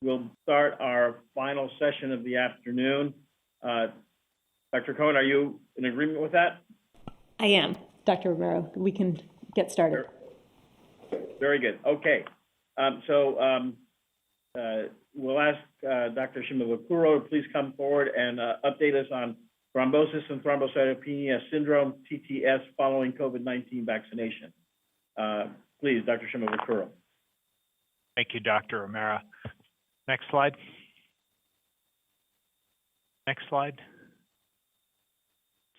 we'll start our final session of the afternoon. Dr. Cohen, are you in agreement with that? I am, Dr. Romero. We can get started. Very good. Okay. We'll ask Dr. Shimabukuro to please come forward and update us on thrombosis and thrombocytopenia syndrome, TTS, following COVID-19 vaccination. Please, Dr. Shimabukuro. Thank you, Dr. Romero. Next slide. Next slide.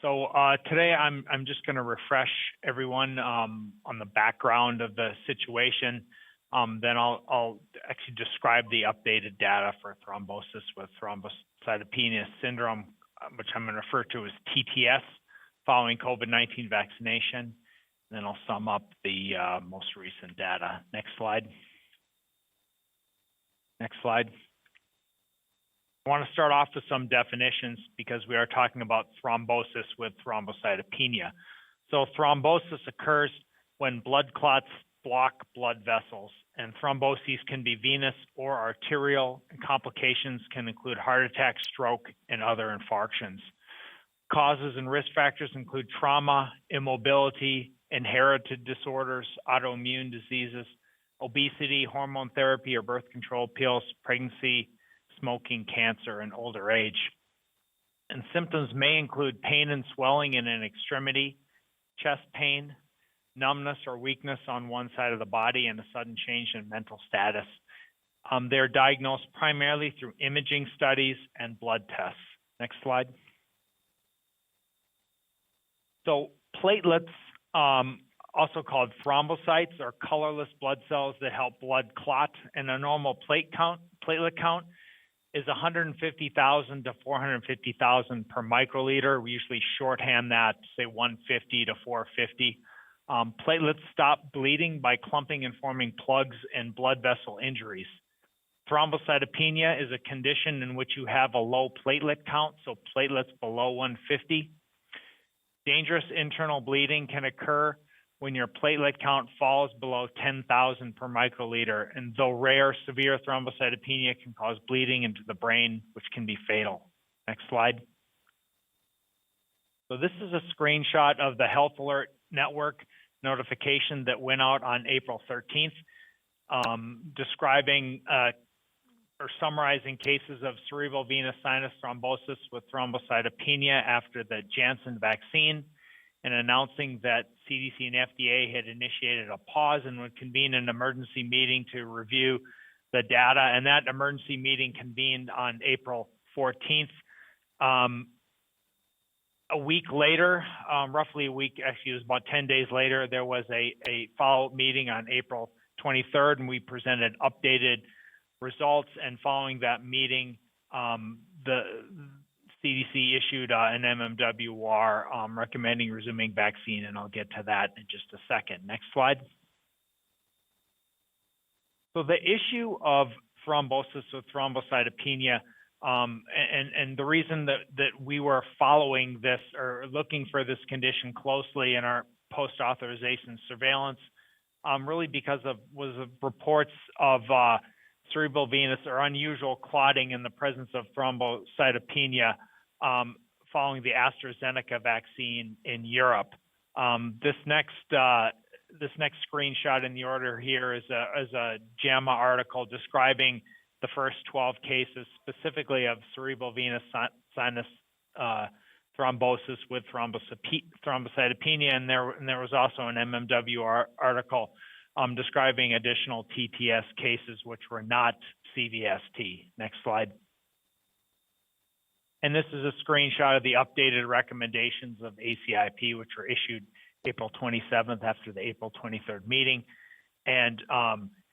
So today I'm just going to refresh everyone on the background of the situation. Then I'll actually describe the updated data for thrombosis with thrombocytopenia syndrome, which I'm going to refer to as TTS, following COVID-19 vaccination. And then I'll sum up the most recent data. Next slide. Next slide. I want to start off with some definitions because we are talking about thrombosis with thrombocytopenia. So thrombosis occurs when blood clots block blood vessels, and thromboses can be venous or arterial, and complications can include heart attack, stroke, and other infarctions. Causes and risk factors include trauma, immobility, inherited disorders, autoimmune diseases, obesity, hormone therapy or birth control pills, pregnancy, smoking, cancer, and older age. And symptoms may include pain and swelling in an extremity, chest pain, numbness or weakness on one side of the body, and a sudden change in mental status. They're diagnosed primarily through imaging studies and blood tests. Next slide. So platelets, also called thrombocytes, are colorless blood cells that help blood clot, and a normal platelet count is 150,000 to 450,000 per microliter. We usually shorthand that, say 150 to 450. Platelets stop bleeding by clumping and forming plugs and blood vessel injuries. Thrombocytopenia is a condition in which you have a low platelet count, so platelets below 150. Dangerous internal bleeding can occur when your platelet count falls below 10,000 per microliter, and though rare, severe thrombocytopenia can cause bleeding into the brain, which can be fatal. Next slide. So this is a screenshot of the Health Alert Network notification that went out on April 13th, describing or summarizing cases of cerebral venous sinus thrombosis with thrombocytopenia after the Janssen vaccine, and announcing that CDC and FDA had initiated a pause and would convene an emergency meeting to review the data. And that emergency meeting convened on April 14th. A week later, roughly a week, actually it was about 10 days later, there was a follow-up meeting on April 23rd, and we presented updated results. And following that meeting, the CDC issued an MMWR recommending resuming vaccine, and I'll get to that in just a second. Next slide. So the issue of thrombosis with thrombocytopenia, and the reason that we were following this or looking for this condition closely in our post-authorization surveillance, really because of reports of cerebral venous or unusual clotting in the presence of thrombocytopenia following the AstraZeneca vaccine in Europe. This next screenshot in the order here is a JAMA article describing the first 12 cases specifically of cerebral venous sinus thrombosis with thrombocytopenia, and there was also an MMWR article describing additional TTS cases which were not CVST. Next slide. And this is a screenshot of the updated recommendations of ACIP, which were issued April 27th after the April 23rd meeting. And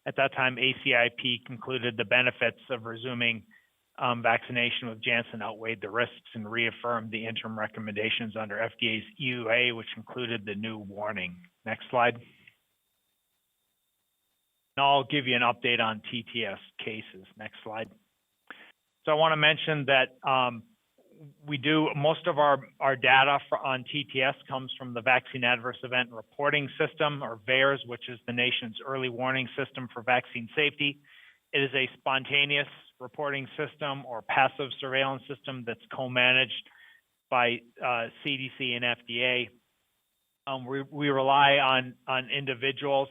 at that time, ACIP concluded the benefits of resuming vaccination with Janssen outweighed the risks and reaffirmed the interim recommendations under FDA's EUA, which included the new warning. Next slide. Now I'll give you an update on TTS cases. Next slide. So I want to mention that most of our data on TTS comes from the Vaccine Adverse Event Reporting System, or VAERS, which is the nation's early warning system for vaccine safety. It is a spontaneous reporting system or passive surveillance system that's co-managed by CDC and FDA. We rely on individuals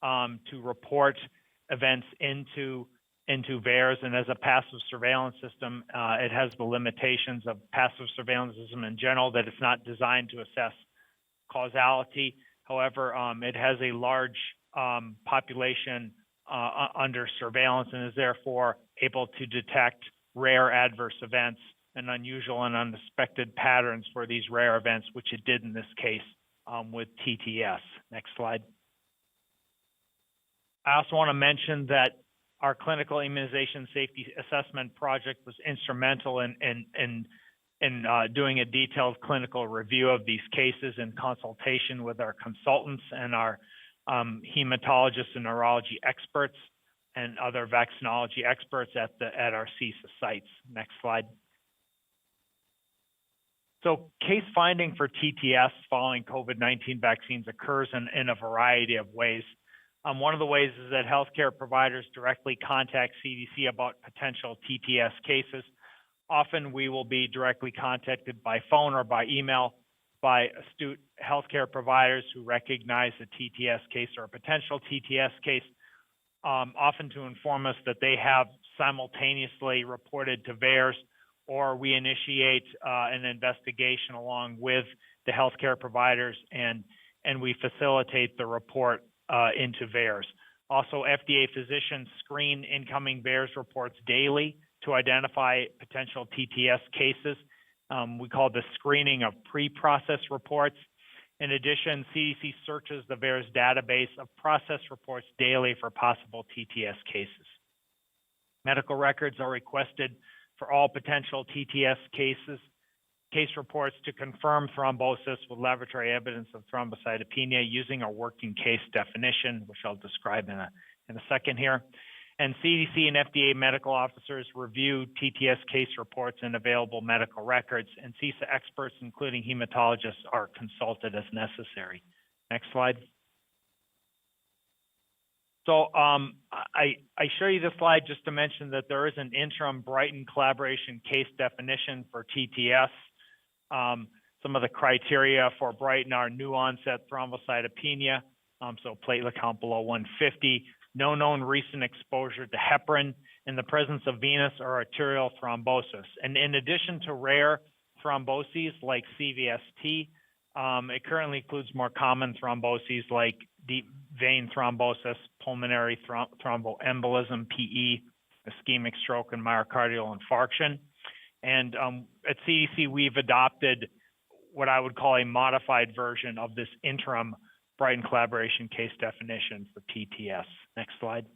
to report events into VAERS, and as a passive surveillance system, it has the limitations of passive surveillance system in general, that it's not designed to assess causality. However, it has a large population under surveillance and is therefore able to detect rare adverse events and unusual and unexpected patterns for these rare events, which it did in this case with TTS. Next slide. I also want to mention that our clinical immunization safety assessment project was instrumental in doing a detailed clinical review of these cases in consultation with our consultants and our hematologists and neurology experts and other vaccinology experts at our CISA sites. Next slide. So case finding for TTS following COVID-19 vaccines occurs in a variety of ways. One of the ways is that healthcare providers directly contact CDC about potential TTS cases. Often we will be directly contacted by phone or by email by astute healthcare providers who recognize a TTS case or a potential TTS case, often to inform us that they have simultaneously reported to VAERS, or we initiate an investigation along with the healthcare providers and we facilitate the report into VAERS. Also, FDA physicians screen incoming VAERS reports daily to identify potential TTS cases. We call this screening of pre-processed reports. In addition, CDC searches the VAERS database of processed reports daily for possible TTS cases. Medical records are requested for all potential TTS cases, case reports to confirm thrombosis with laboratory evidence of thrombocytopenia using a working case definition, which I'll describe in a second here. And CDC and FDA medical officers review TTS case reports and available medical records, and CISA experts, including hematologists, are consulted as necessary. Next slide. So I show you this slide just to mention that there is an Interim Brighton Collaboration case definition for TTS. Some of the criteria for Brighton are new onset thrombocytopenia, so platelet count below 150, no known recent exposure to heparin, in the presence of venous or arterial thrombosis. And in addition to rare thromboses like CVST, it currently includes more common thromboses like deep vein thrombosis, pulmonary thromboembolism, PE, ischemic stroke, and myocardial infarction. And at CDC, we've adopted what I would call a modified version of this Interim Brighton Collaboration case definition for TTS. Next slide.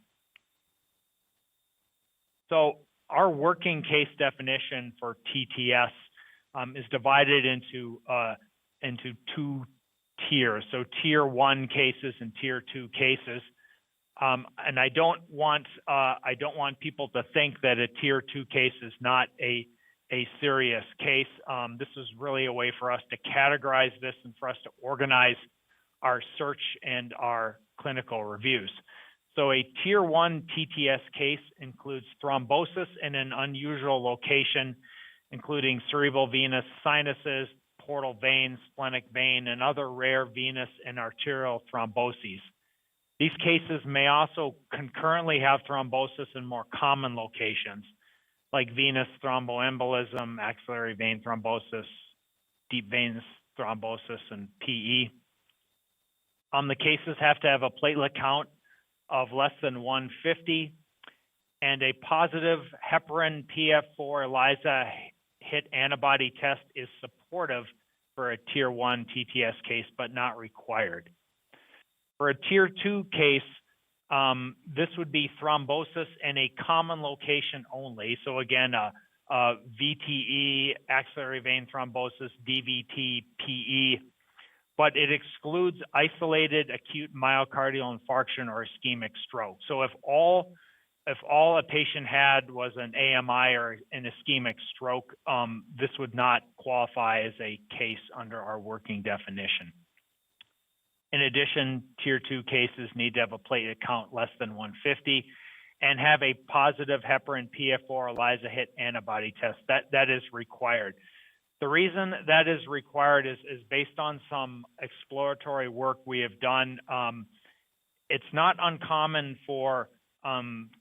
So our working case definition for TTS is divided into two tiers. So tier 1 cases and tier 2 cases. And I don't want people to think that a tier 2 case is not a serious case. This is really a way for us to categorize this and for us to organize our search and our clinical reviews. So a tier 1 TTS case includes thrombosis in an unusual location, including cerebral venous sinuses, portal veins, splenic vein, and other rare venous and arterial thromboses. These cases may also concurrently have thrombosis in more common locations, like venous thromboembolism, axillary vein thrombosis, deep veins thrombosis, and PE. The cases have to have a platelet count of less than 150, and a positive heparin PF4 ELISA hit antibody test is supportive for a tier 1 TTS case, but not required. For a tier 2 case, this would be thrombosis in a common location only. So again, VTE, axillary vein thrombosis, DVT, PE, but it excludes isolated acute myocardial infarction or ischemic stroke. So if all a patient had was an AMI or an ischemic stroke, this would not qualify as a case under our working definition. In addition, tier 2 cases need to have a platelet count less than 150, and have a positive heparin PF4 ELISA hit antibody test. That is required. The reason that is required is based on some exploratory work we have done. It's not uncommon for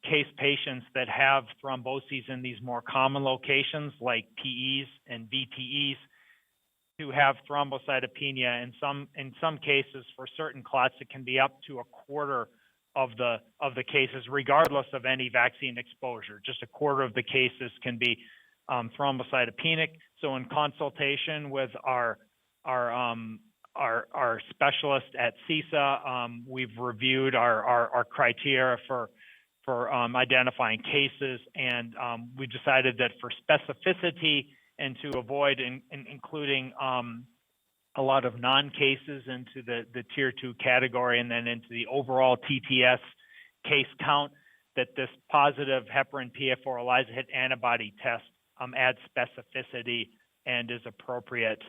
case patients that have thromboses in these more common locations like PEs and VTEs to have thrombocytopenia. In some cases, for certain clots, it can be up to a quarter of the cases, regardless of any vaccine exposure. Just a quarter of the cases can be thrombocytopenic. So in consultation with our specialist at CISA, we've reviewed our criteria for identifying cases, and we decided that for specificity and to avoid including a lot of non-cases into the tier 2 category and then into the overall TTS case count, that this positive heparin PF4 ELISA hit antibody test adds specificity and is appropriate.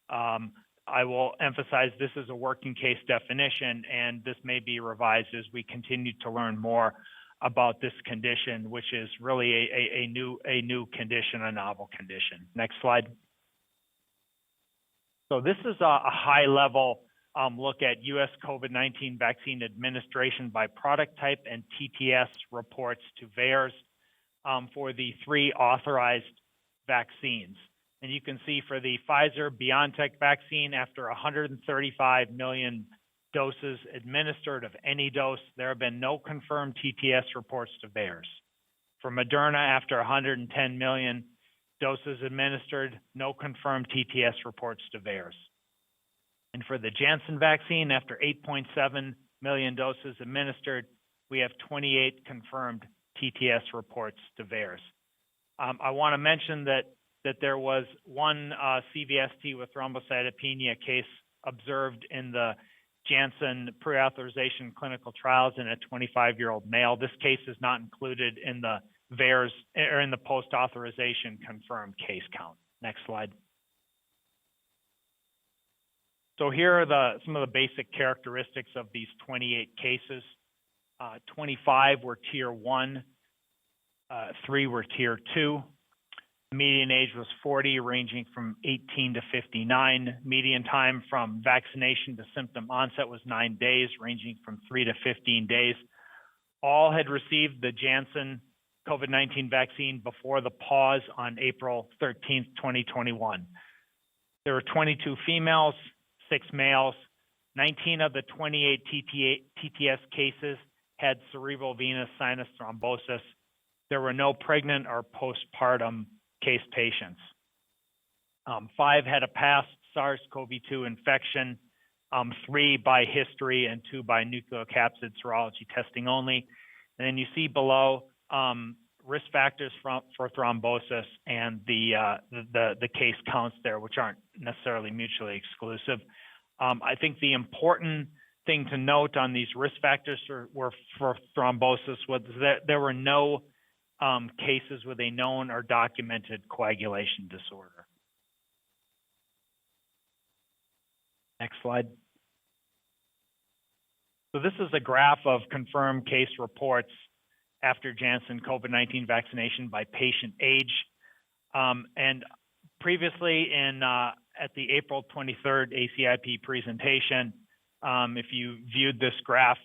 I will emphasize this is a working case definition, and this may be revised as we continue to learn more about this condition, which is really a new condition, a novel condition. Next slide. So this is a high-level look at U.S. COVID-19 vaccine administration by product type and TTS reports to VAERS for the 3 authorized vaccines. And you can see for the Pfizer-BioNTech vaccine, after 135 million doses administered of any dose, there have been no confirmed TTS reports to VAERS. For Moderna, after 110 million doses administered, no confirmed TTS reports to VAERS. And for the Janssen vaccine, after 8.7 million doses administered, we have 28 confirmed TTS reports to VAERS. I want to mention that there was one CVST with thrombocytopenia case observed in the Janssen pre-authorization clinical trials in a 25-year-old male. This case is not included in the VAERS or in the post-authorization confirmed case count. Next slide. So here are some of the basic characteristics of these 28 cases. 25 were tier 1, 3 were tier 2. Median age was 40, ranging from 18 to 59. Median time from vaccination to symptom onset was 9 days, ranging from 3 to 15 days. All had received the Janssen COVID-19 vaccine before the pause on April 13th, 2021. There were 22 females, 6 males. 19 of the 28 TTS cases had cerebral venous sinus thrombosis. There were no pregnant or postpartum case patients. 5 had a past SARS-CoV-2 infection, 3 by history and 2 by nucleocapsid serology testing only. And then you see below risk factors for thrombosis and the case counts there, which aren't necessarily mutually exclusive. I think the important thing to note on these risk factors for thrombosis was that there were no cases with a known or documented coagulation disorder. Next slide. So this is a graph of confirmed case reports after Janssen COVID-19 vaccination by patient age. And previously at the April 23rd ACIP presentation, if you viewed this graph,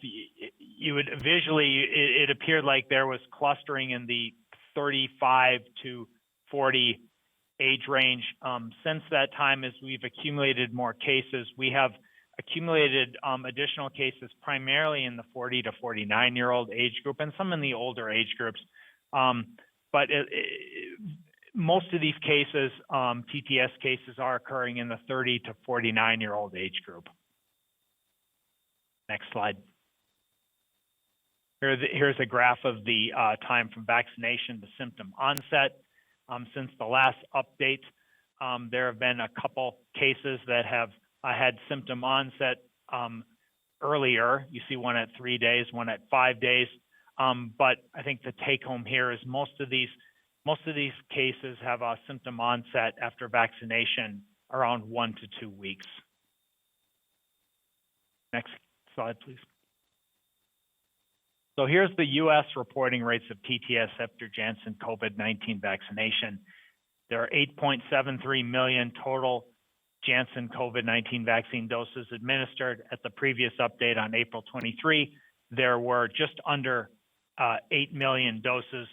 you would visually, it appeared like there was clustering in the 35 to 40 age range. Since that time, as we've accumulated more cases, we have accumulated additional cases primarily in the 40 to 49-year-old age group and some in the older age groups. But most of these cases, TTS cases, are occurring in the 30 to 49-year-old age group. Next slide. Here's a graph of the time from vaccination to symptom onset. Since the last update, there have been a couple cases that have had symptom onset earlier. You see one at 3 days, one at 5 days. But I think the take home here is most of these cases have a symptom onset after vaccination around 1 to 2 weeks. Next slide, please. So here's the US reporting rates of TTS after Janssen COVID-19 vaccination. There are 8.73 million total Janssen COVID-19 vaccine doses administered. At the previous update on April 23, there were just under 8 million doses.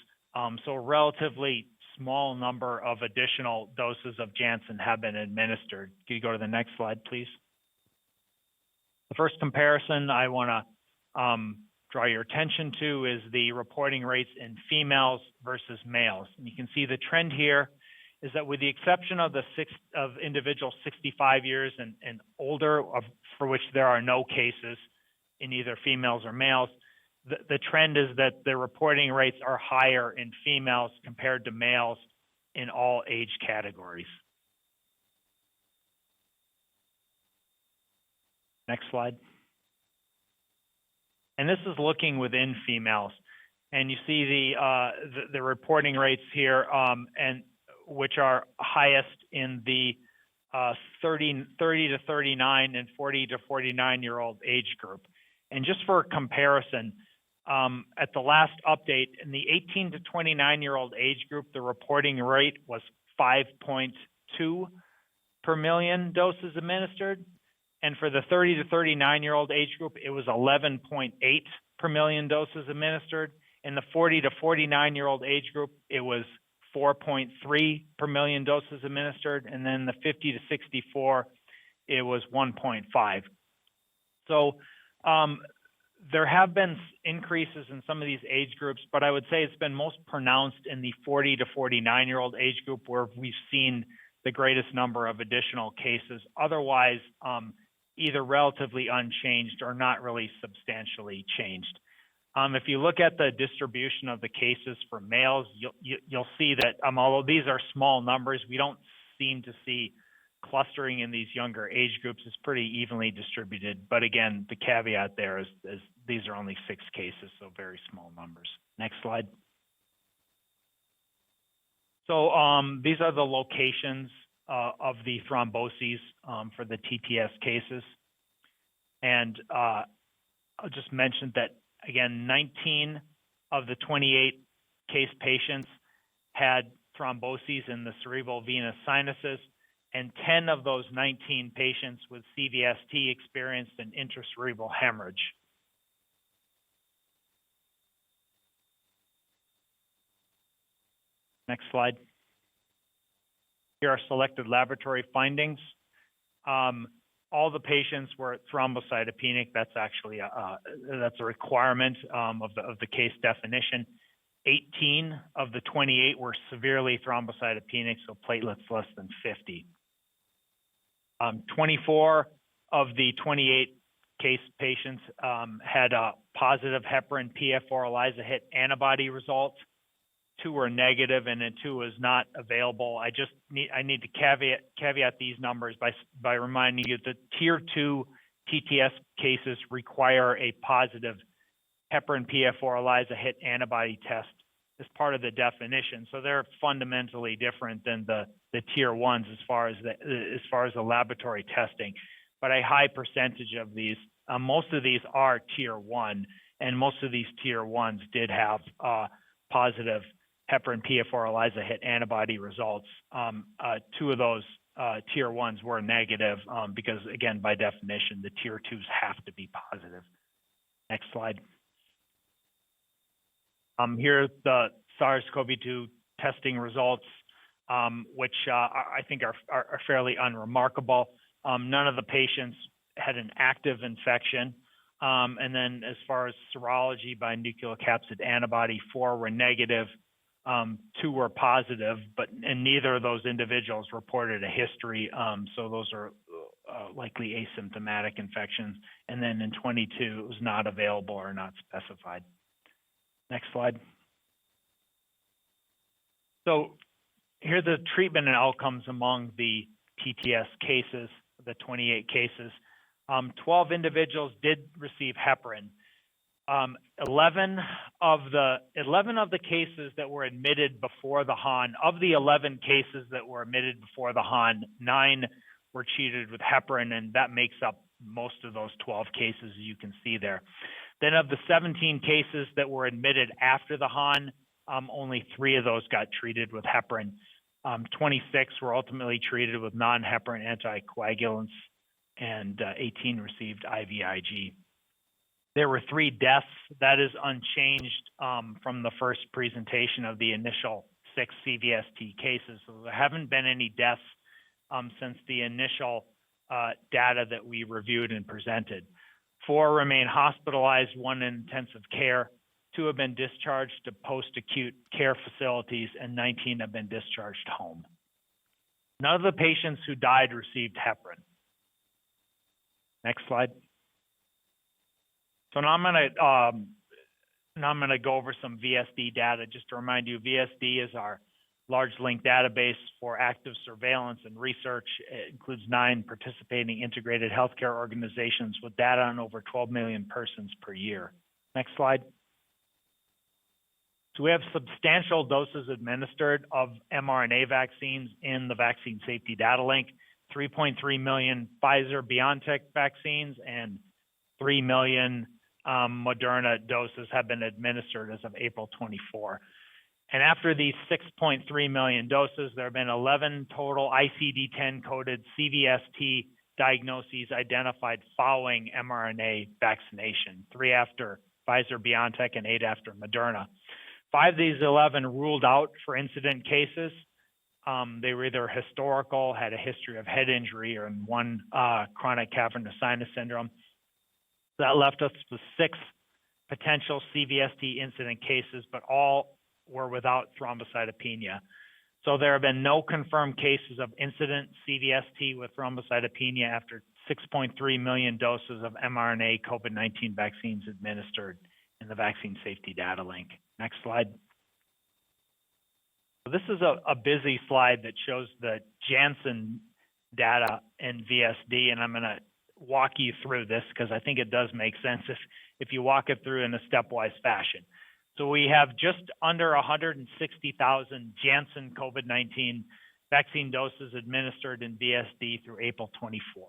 So a relatively small number of additional doses of Janssen have been administered. Can you go to the next slide, please? The first comparison I want to draw your attention to is the reporting rates in females versus males. And you can see the trend here is that with the exception of individuals 65 years and older, for which there are no cases in either females or males, the trend is that the reporting rates are higher in females compared to males in all age categories. Next slide. And this is looking within females. And you see the reporting rates here, and which are highest in the 30 to 39 and 40 to 49-year-old age group. And just for comparison, at the last update, in the 18 to 29-year-old age group, the reporting rate was 5.2 per million doses administered. And for the 30 to 39-year-old age group, it was 11.8 per million doses administered. In the 40 to 49-year-old age group, it was 4.3 per million doses administered. And then the 50 to 64, it was 1.5. So there have been increases in some of these age groups, but I would say it's been most pronounced in the 40 to 49-year-old age group where we've seen the greatest number of additional cases. Otherwise, either relatively unchanged or not really substantially changed. If you look at the distribution of the cases for males, you'll see that although these are small numbers, we don't seem to see clustering in these younger age groups. Is pretty evenly distributed. But again, the caveat there is these are only 6 cases, so very small numbers. Next slide. So these are the locations of the thromboses for the TTS cases. And I'll just mention that, again, 19 of the 28 case patients had thromboses in the cerebral venous sinuses, and 10 of those 19 patients with CVST experienced an intracerebral hemorrhage. Next slide. Here are selected laboratory findings. All the patients were thrombocytopenic. That's actually that's a requirement of the case definition. 18 of the 28 were severely thrombocytopenic, so platelets less than 50. 24 of the 28 case patients had a positive heparin PF4 ELISA hit antibody result. 2 were negative, and then 2 was not available. I need to caveat these numbers by reminding you that Tier 2 TTS cases require a positive heparin PF4 ELISA hit antibody test as part of the definition. So they're fundamentally different than the Tier 1s as far as the laboratory testing. But a high percentage of these, most of these are Tier 1, and most of these Tier 1s did have positive heparin PF4 ELISA hit antibody results. 2 of those Tier 1s were negative because, again, by definition, the Tier 2s have to be positive. Next slide. Here are the SARS-CoV-2 testing results, which I think are fairly unremarkable. None of the patients had an active infection. And then as far as serology by nucleocapsid antibody, 4 were negative. 2 were positive, and neither of those individuals reported a history. So those are likely asymptomatic infections. And then in 22, it was not available or not specified. Next slide. So here are the treatment and outcomes among the TTS cases, the 28 cases. 12 individuals did receive heparin. 11 of the cases that were admitted before the HAN, of the 11 cases that were admitted before the HAN, 9 were treated with heparin, and that makes up most of those 12 cases you can see there. Then of the 17 cases that were admitted after the HON, only 3 of those got treated with heparin. 26 were ultimately treated with non-heparin anticoagulants, and 18 received IVIG. There were 3 deaths. That is unchanged from the first presentation of the initial 6 CVST cases. So there haven't been any deaths since the initial data that we reviewed and presented. 4 remain hospitalized, 1 in intensive care, 2 have been discharged to post-acute care facilities, and 19 have been discharged home. None of the patients who died received heparin. Next slide. So now I'm going to go over some VSD data. Just to remind you, VSD is our large link database for active surveillance and research. It includes 9 participating integrated healthcare organizations with data on over 12 million persons per year. Next slide. So we have substantial doses administered of mRNA vaccines in the vaccine safety data link. 3.3 million Pfizer-BioNTech vaccines and 3 million Moderna doses have been administered as of April 24. And after these 6.3 million doses, there have been 11 total ICD-10 coded CVST diagnoses identified following mRNA vaccination, 3 after Pfizer-BioNTech and 8 after Moderna. 5 of these 11 ruled out for incident cases. They were either historical, had a history of head injury, or 1 chronic cavernous sinus syndrome. That left us with 6 potential CVST incident cases, but all were without thrombocytopenia. So there have been no confirmed cases of incident CVST with thrombocytopenia after 6.3 million doses of mRNA COVID-19 vaccines administered in the vaccine safety data link. Next slide. So this is a busy slide that shows the Janssen data in VSD, and I'm going to walk you through this because I think it does make sense if you walk it through in a stepwise fashion. So we have just under 160,000 Janssen COVID-19 vaccine doses administered in VSD through April 24.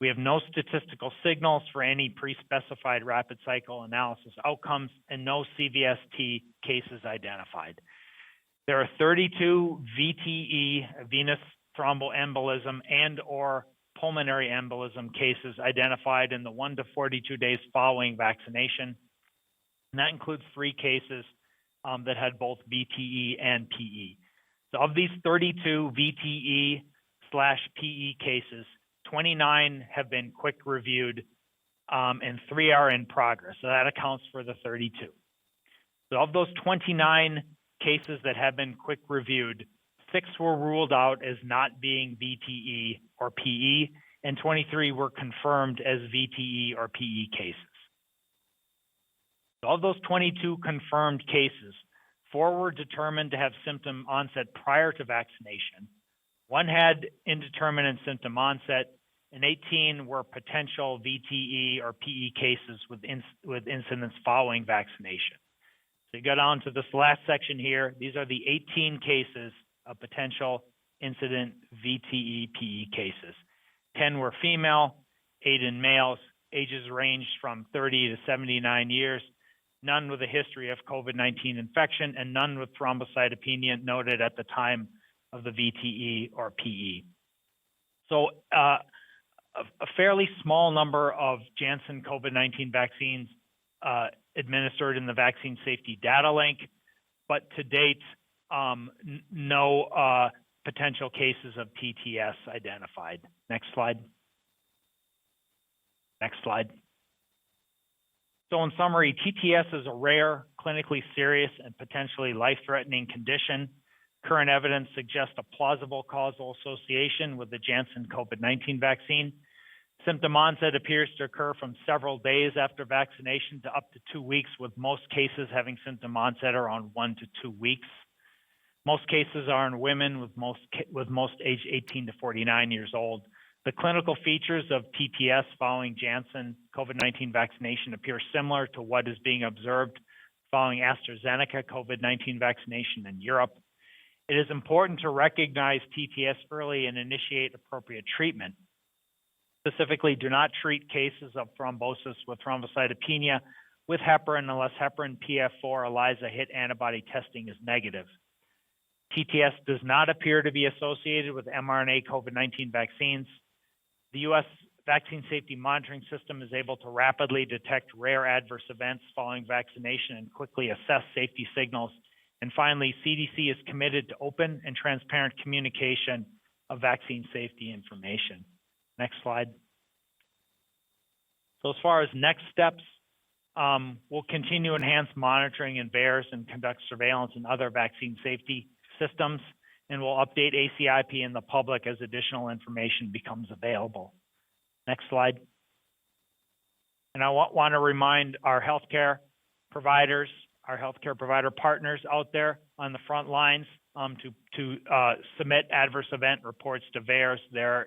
We have no statistical signals for any pre-specified rapid cycle analysis outcomes and no CVST cases identified. There are 32 VTE, venous thromboembolism, and or pulmonary embolism cases identified in the 1 to 42 days following vaccination. And that includes 3 cases that had both VTE and PE. So of these 32 VTE/PE cases, 29 have been quick reviewed and 3 are in progress. So that accounts for the 32. So of those 29 cases that have been quick reviewed, 6 were ruled out as not being VTE or PE, and 23 were confirmed as VTE or PE cases. So of those 22 confirmed cases, 4 were determined to have symptom onset prior to vaccination. 1 had indeterminate symptom onset, and 18 were potential VTE or PE cases with incidence following vaccination. So you go down to this last section here. These are the 18 cases of potential incident VTE PE cases. 10 were female, 8 in males, ages ranged from 30 to 79 years, none with a history of COVID-19 infection, and none with thrombocytopenia noted at the time of the VTE or PE. So a fairly small number of Janssen COVID-19 vaccines administered in the vaccine safety data link, but to date, no potential cases of TTS identified. Next slide. Next slide. So in summary, TTS is a rare, clinically serious, and potentially life-threatening condition. Current evidence suggests a plausible causal association with the Janssen COVID-19 vaccine. Symptom onset appears to occur from several days after vaccination to up to 2 weeks, with most cases having symptom onset around 1 to 2 weeks. Most cases are in women with most age 18 to 49 years old. The clinical features of TTS following Janssen COVID-19 vaccination appear similar to what is being observed following AstraZeneca COVID-19 vaccination in Europe. It is important to recognize TTS early and initiate appropriate treatment. Specifically, do not treat cases of thrombosis with thrombocytopenia with heparin unless heparin PF4 ELISA hit antibody testing is negative. TTS does not appear to be associated with mRNA COVID-19 vaccines. The U.S. Vaccine Safety Monitoring System is able to rapidly detect rare adverse events following vaccination and quickly assess safety signals. And finally, CDC is committed to open and transparent communication of vaccine safety information. Next slide. So as far as next steps, we'll continue to enhance monitoring in VAERS and conduct surveillance in other vaccine safety systems, and we'll update ACIP and the public as additional information becomes available. Next slide. And I want to remind our healthcare providers, our healthcare provider partners out there on the front lines to submit adverse event reports to VAERS. There are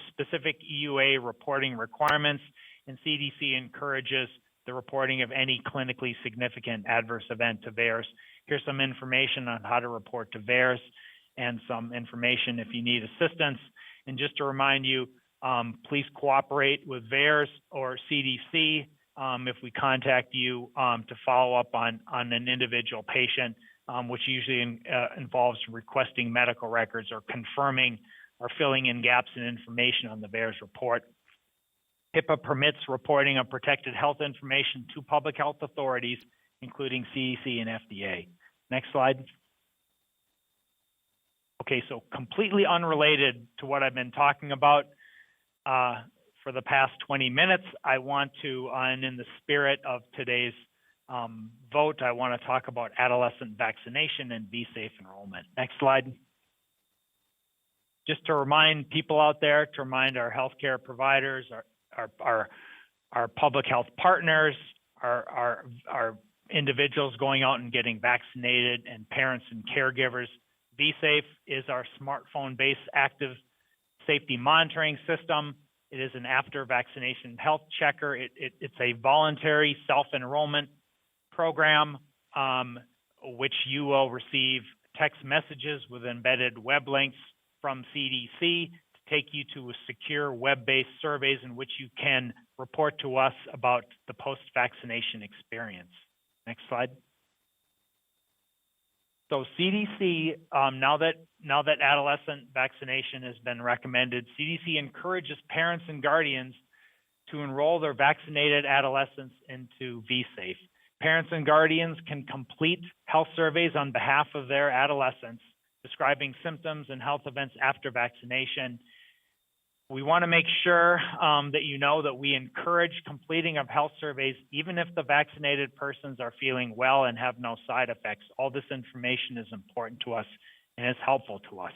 specific EUA reporting requirements, and CDC encourages the reporting of any clinically significant adverse event to VAERS. Here's some information on how to report to VAERS and some information if you need assistance. And just to remind you, please cooperate with VAERS or CDC if we contact you to follow up on an individual patient, which usually involves requesting medical records or confirming or filling in gaps in information on the VAERS report. HIPAA permits reporting of protected health information to public health authorities, including CDC and FDA. Next slide. Okay, so completely unrelated to what I've been talking about for the past 20 minutes, I want to, and in the spirit of today's vote, I want to talk about adolescent vaccination and VSafe enrollment. Next slide. Just to remind people out there, to remind our healthcare providers, our public health partners, our individuals going out and getting vaccinated, and parents and caregivers, VSafe is our smartphone-based active safety monitoring system. It is an after-vaccination health checker. It's a voluntary self-enrollment program, which you will receive text messages with embedded web links from CDC to take you to a secure web-based surveys in which you can report to us about the post-vaccination experience. Next slide. So CDC, now that adolescent vaccination has been recommended, CDC encourages parents and guardians to enroll their vaccinated adolescents into VSafe. Parents and guardians can complete health surveys on behalf of their adolescents, describing symptoms and health events after vaccination. We want to make sure that you know that we encourage completing of health surveys, even if the vaccinated persons are feeling well and have no side effects. All this information is important to us and is helpful to us.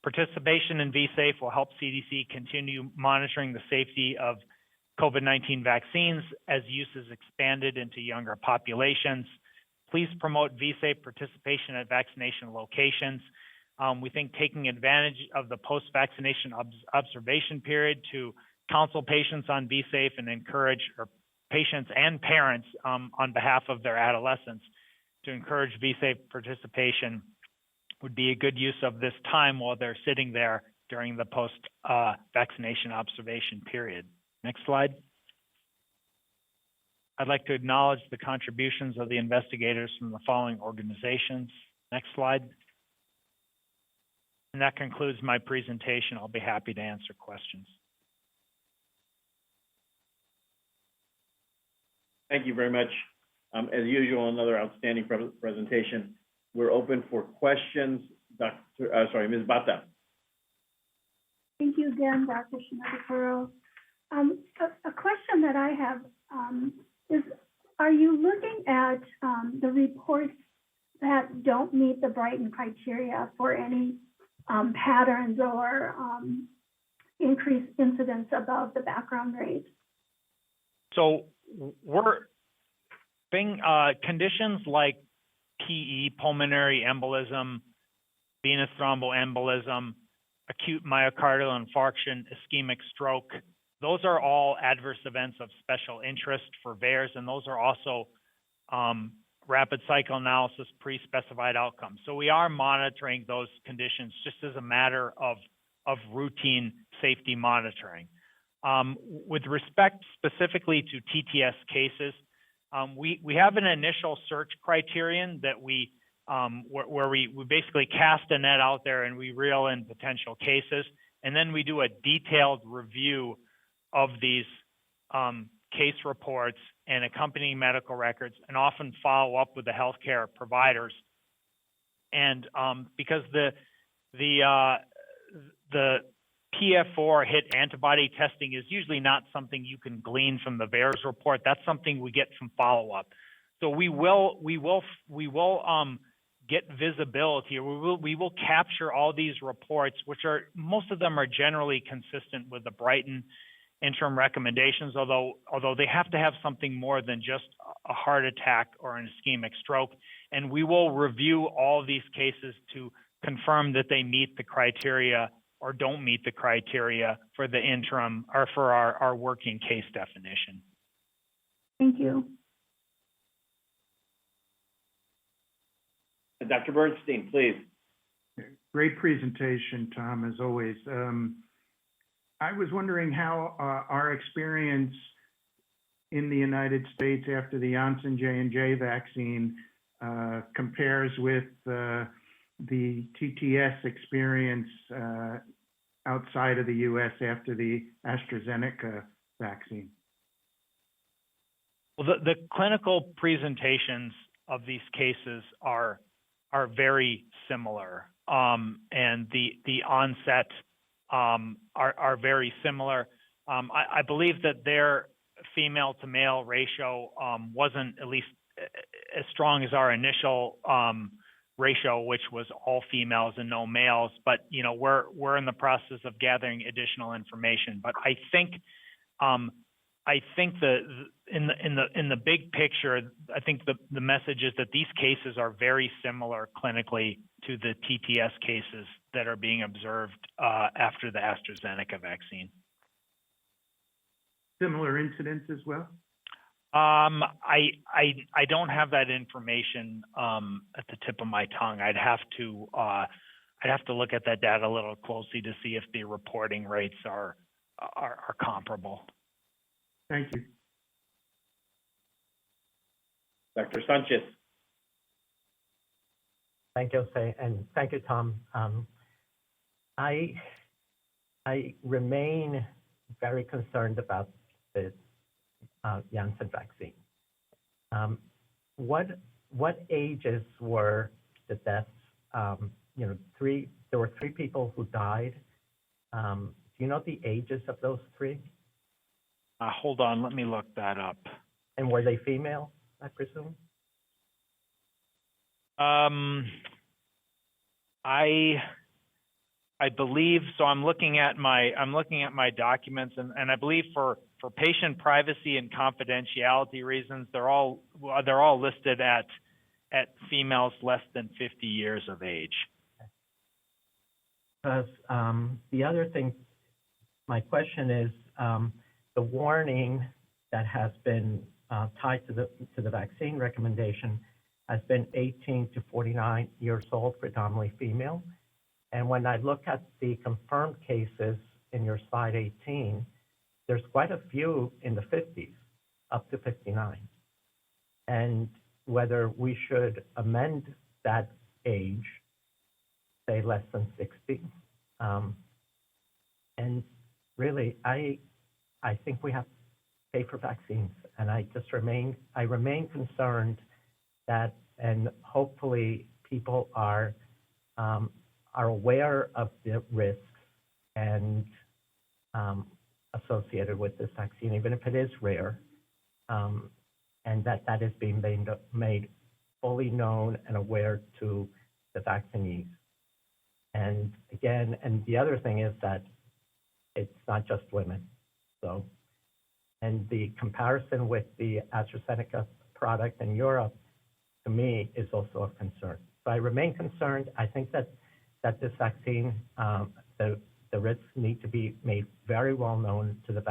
Participation in VSafe will help CDC continue monitoring the safety of COVID-19 vaccines as use is expanded into younger populations. Please promote VSafe participation at vaccination locations. We think taking advantage of the post-vaccination observation period to counsel patients on VSafe and encourage patients and parents on behalf of their adolescents to encourage VSafe participation would be a good use of this time while they're sitting there during the post-vaccination observation period. Next slide. I'd like to acknowledge the contributions of the investigators from the following organizations. Next slide. And that concludes my presentation. I'll be happy to answer questions. Thank you very much. As usual, another outstanding presentation. We're open for questions. Ms. Bata. Thank you again, Dr. Shimabukuro. A question that I have is, are you looking at the reports that don't meet the Brighton criteria for any patterns or increased incidence above the background rate? So conditions like PE, pulmonary embolism, venous thromboembolism, acute myocardial infarction, ischemic stroke, those are all adverse events of special interest for VAERS, and those are also rapid cycle analysis pre-specified outcomes. So we are monitoring those conditions just as a matter of routine safety monitoring. With respect specifically to TTS cases, We have an initial search criterion that where we basically cast a net out there and we reel in potential cases, and then we do a detailed review of these case reports and accompanying medical records, and often follow up with the healthcare providers. And because the PF4 hit antibody testing is usually not something you can glean from the VAERS report. That's something we get from follow-up. So we will get visibility, or we will capture all these reports, which are, most of them are generally consistent with the Brighton interim recommendations, although they have to have something more than just a heart attack or an ischemic stroke. And we will review all these cases to confirm that they meet the criteria or don't meet the criteria for the interim or for our working case definition. Thank you. Dr. Bernstein, please. Great presentation, Tom, as always. I was wondering how our experience in the United States after the Janssen J&J vaccine compares with the TTS experience outside of the US after the AstraZeneca vaccine. Well, the clinical presentations of these cases are very similar, and the onset are very similar. I believe that their female to male ratio wasn't at least as strong as our initial ratio, which was all females and no males. But you know, we're in the process of gathering additional information. But I think in the big picture, I think the message is that these cases are very similar clinically to the TTS cases that are being observed after the AstraZeneca vaccine. Similar incidents as well? I don't have that information at the tip of my tongue. I'd have to look at that data a little closely to see if the reporting rates are comparable. Thank you. Dr. Sanchez. Thank you, Jose, and thank you, Tom. I remain very concerned about the Janssen vaccine. What ages were the deaths? There were 3 people who died. Do you know the ages of those 3? Hold on, let me look that up. And were they female, I presume? I believe so. I'm looking at my documents, and I believe for patient privacy and confidentiality reasons, they're all listed at females less than 50 years of age. Because the other thing, my question is, the warning that has been tied to the vaccine recommendation has been 18 to 49 years old, predominantly female. And when I look at the confirmed cases in your slide 18, there's quite a few in the 50s, up to 59. And whether we should amend that age, say less than 60. And really, I think we have to pay for vaccines, and I remain concerned that, and hopefully people are aware of the risks and associated with this vaccine, even if it is rare, and that is being made fully known and aware to the vaccinees. And again, and the other thing is that it's not just women. So, and the comparison with the AstraZeneca product in Europe, to me, is also a concern. So I remain concerned. I think that this vaccine, the risks need to be made very well known to the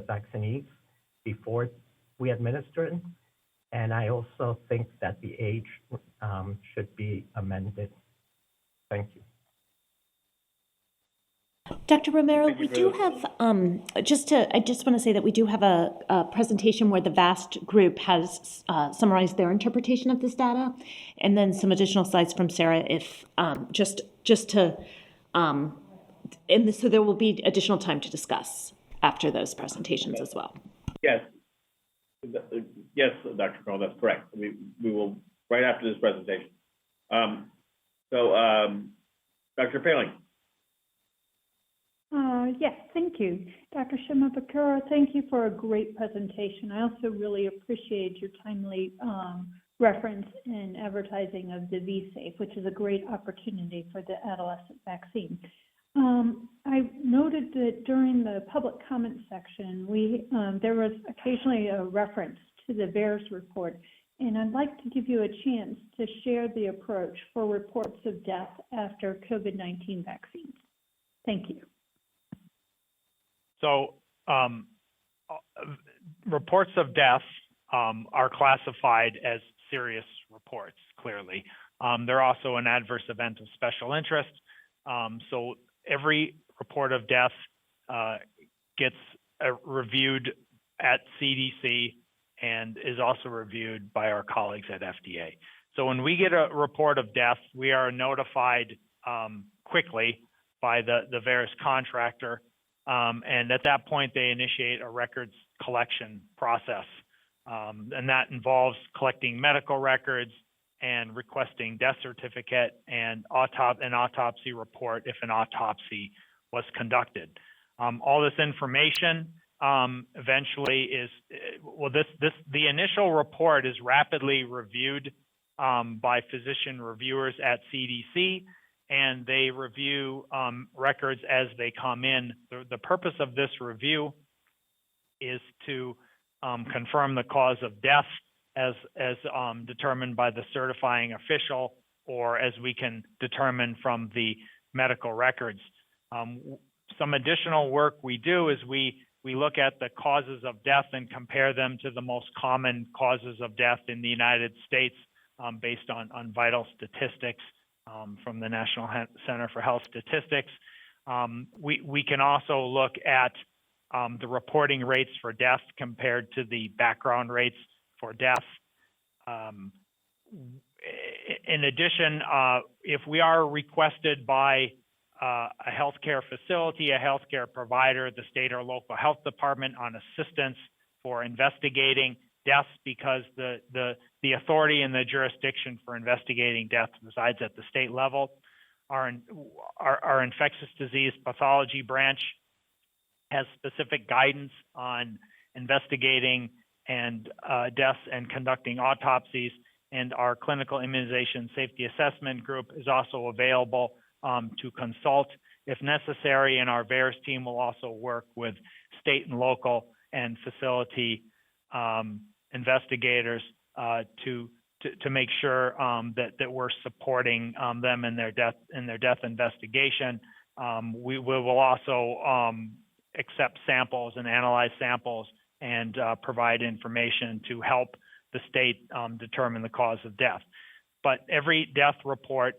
vaccinees before we administer it. And I also think that the age should be amended. Thank you. Dr. Romero, Thank you we for do the- have, I just want to say that we do have a presentation where the VaST group has summarized their interpretation of this data, and then some additional slides from Sarah if, so there will be additional time to discuss after those presentations as well. Yes. Yes, Dr. Kroll, that's correct. We will, right after this presentation. Dr. Paling. Yes, thank you. Dr. Shimabukuro, thank you for a great presentation. I also really appreciate your timely reference in advertising of the VSafe, which is a great opportunity for the adolescent vaccine. I noted that during the public comment section, there was occasionally a reference to the VAERS report, and I'd like to give you a chance to share the approach for reports of death after COVID-19 vaccines. Thank you. So reports of death are classified as serious reports, clearly. They're also an adverse event of special interest. So every report of death gets reviewed at CDC and is also reviewed by our colleagues at FDA. So when we get a report of death, we are notified quickly by the VAERS contractor. And at that point, they initiate a records collection process. And that involves collecting medical records and requesting death certificate and an autopsy report if an autopsy was conducted. All this information eventually is, the initial report is rapidly reviewed by physician reviewers at CDC, and they review records as they come in. The purpose of this review is to confirm the cause of death as determined by the certifying official, or as we can determine from the medical records. Some additional work we do is we look at the causes of death and compare them to the most common causes of death in the United States based on vital statistics from the National Center for Health Statistics. We can also look at the reporting rates for death compared to the background rates for death. In addition, if we are requested by a healthcare facility, a healthcare provider, the state or local health department on assistance for investigating deaths, because the authority and the jurisdiction for investigating death resides at the state level. Our infectious disease pathology branch has specific guidance on investigating and deaths and conducting autopsies, and our clinical immunization safety assessment group is also available to consult if necessary, and our VAERS team will also work with state and local and facility investigators to make sure that we're supporting them in their death investigation. We will also accept samples and analyze samples and provide information to help the state determine the cause of death. But every death report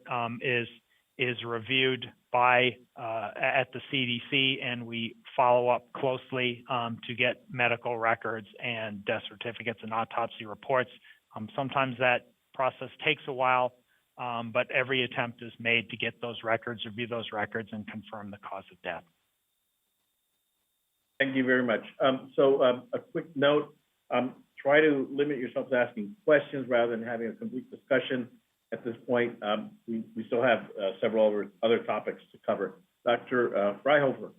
is reviewed by at the CDC, and we follow up closely to get medical records and death certificates and autopsy reports. Sometimes that process takes a while, but every attempt is made to get those records, review those records, and confirm the cause of death. Thank you very much. A quick note, try to limit yourself to asking questions rather than having a complete discussion at this point. We still have several other topics to cover. Dr. Freihofer.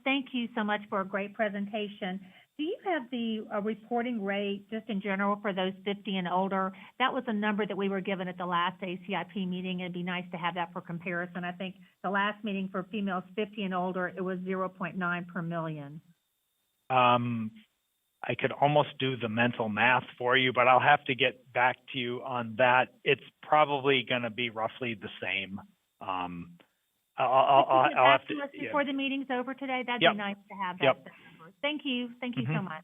Thank you so much for a great presentation. Do you have the reporting rate just in general for those 50 and older? That was a number that we were given at the last ACIP meeting. It'd be nice to have that for comparison. I think the last meeting for females 50 and older, it was 0.9 per million. I could almost do the mental math for you, but I'll have to get back to you on that. It's probably going to be roughly the same. I'll have to before the meeting's over today. That'd be nice to have that. Number. Thank you. Thank you so much.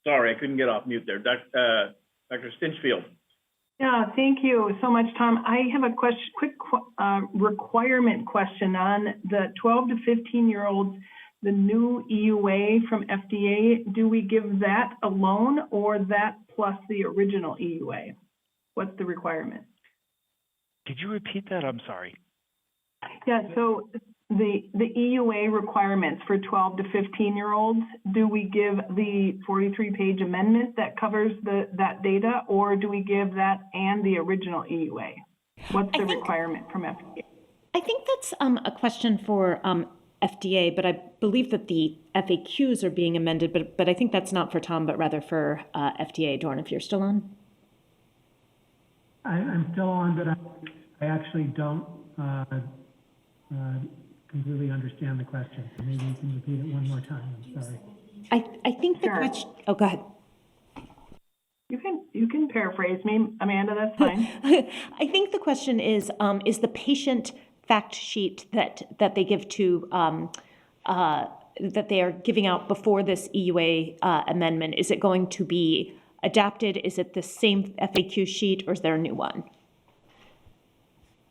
Sorry, I couldn't get off mute there. Dr. Stinchfield. Yeah, thank you so much, Tom. I have a quick requirement question on the 12 to 15-year-olds, the new EUA from FDA. Do we give that alone or that plus the original EUA? What's the requirement? Could you repeat that? I'm sorry. Yeah, so the EUA requirements for 12 to 15-year-olds, do we give the 43-page amendment that covers that data, or do we give that and the original EUA? What's the requirement from FDA? I think that's a question for FDA, but I believe that the FAQs are being amended, but I think that's not for Tom, but rather for FDA. Dorn, if you're still on. I'm still on, but I actually don't completely understand the question. So maybe you can repeat it one more time. I'm sorry. I think the question. Oh, go ahead. You can paraphrase me, Amanda. That's fine. I think the question is the patient fact sheet that they give to that they are giving out before this EUA amendment, is it going to be adapted? Is it the same FAQ sheet, or is there a new one?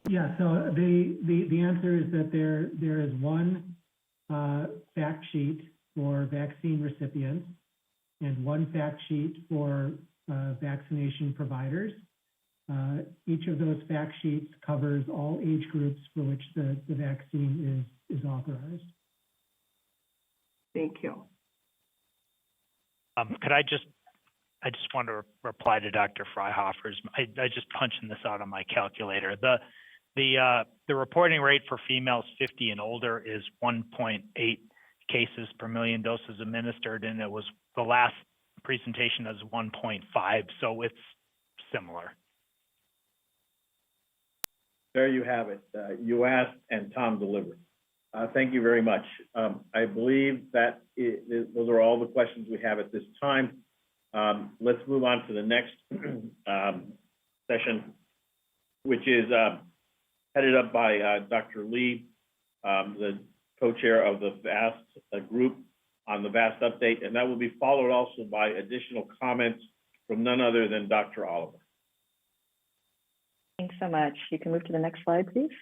Yeah, so the answer is that there is one fact sheet for vaccine recipients and one fact sheet for vaccination providers. Each of those fact sheets covers all age groups for which the vaccine is authorized. Thank you. I just want to reply to Dr. Freihofer's. I just punched this out on my calculator. The reporting rate for females 50 and older is 1.8 cases per million doses administered, and it was the last presentation as 1.5, so it's similar. There you have it. You asked and Tom delivered. Thank you very much. I believe that those are all the questions we have at this time. Let's move on to the next session, which is headed up by Dr. Lee, the co-chair of the VaST group on the VaST update, and that will be followed also by additional comments from none other than Dr. Oliver. Thanks so much. You can move to the next slide, please.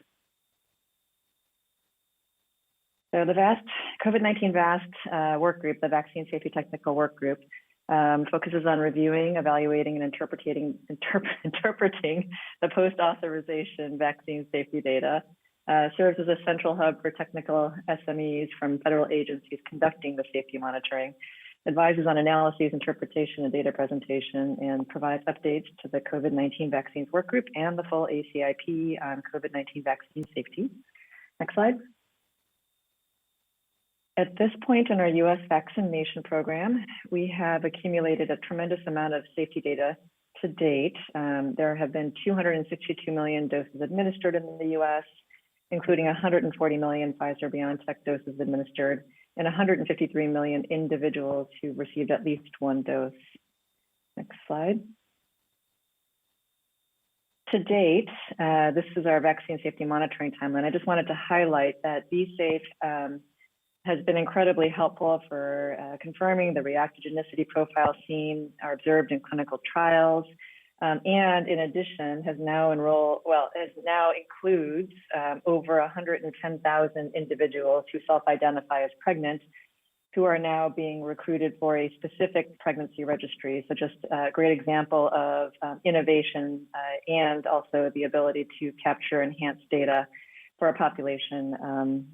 So the VaST, COVID-19 VaST work group, the Vaccine Safety Technical Work Group, focuses on reviewing, evaluating, and interpreting the post-authorization vaccine safety data, serves as a central hub for technical SMEs from federal agencies conducting the safety monitoring, advises on analyses, interpretation, and data presentation, and provides updates to the COVID-19 vaccines work group and the full ACIP on COVID-19 vaccine safety. Next slide. At this point in our U.S. vaccination program, we have accumulated a tremendous amount of safety data to date. There have been 262 million doses administered in the U.S., including 140 million Pfizer-BioNTech doses administered, and 153 million individuals who received at least one dose. Next slide. To date, this is our vaccine safety monitoring timeline. I just wanted to highlight that VSafe has been incredibly helpful for confirming the reactogenicity profile seen or observed in clinical trials, and in addition has now includes over 110,000 individuals who self-identify as pregnant, who are now being recruited for a specific pregnancy registry. So just a great example of innovation and also the ability to capture enhanced data for a population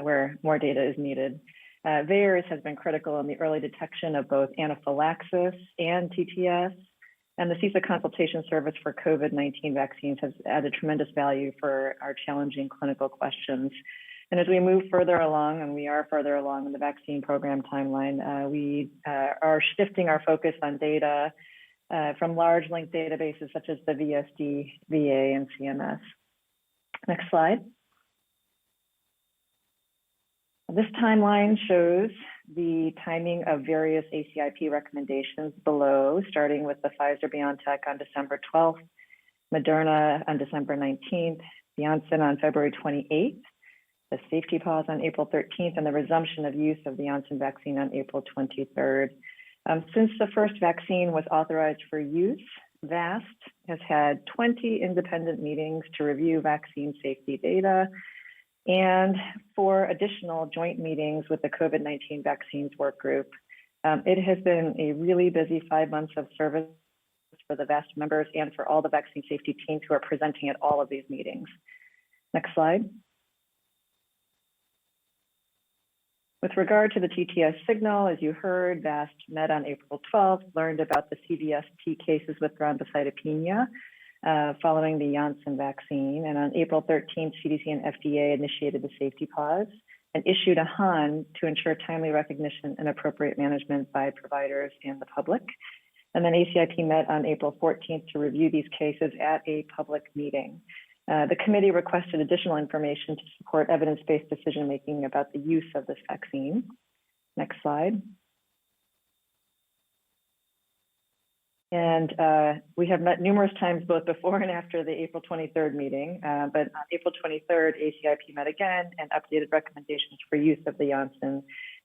where more data is needed. VAERS has been critical in the early detection of both anaphylaxis and TTS, and the CISA consultation service for COVID-19 vaccines has added tremendous value for our challenging clinical questions. And as we move further along, and we are further along in the vaccine program timeline, we are shifting our focus on data from large linked databases such as the VST, VA, and CMS. Next slide. This timeline shows the timing of various ACIP recommendations below, starting with the Pfizer-BioNTech on December 12th, Moderna on December 19th, Janssen on February 28th, the safety pause on April 13th, and the resumption of use of the Janssen vaccine on April 23rd. Since the first vaccine was authorized for use, VaST has had 20 independent meetings to review vaccine safety data and 4 additional joint meetings with the COVID-19 vaccines work group. It has been a really busy 5 months of service for the VaST members and for all the vaccine safety teams who are presenting at all of these meetings. Next slide. With regard to the TTS signal, as you heard, VaST met on April 12th, learned about the CVST cases with thrombocytopenia following the Janssen vaccine. And on April 13th, CDC and FDA initiated the safety pause and issued a HUN to ensure timely recognition and appropriate management by providers and the public. And then ACIP met on April 14th to review these cases at a public meeting. The committee requested additional information to support evidence-based decision-making about the use of this vaccine. Next slide. And we have met numerous times both before and after the April 23rd meeting, but on April 23rd, ACIP met again and updated recommendations for use of the Janssen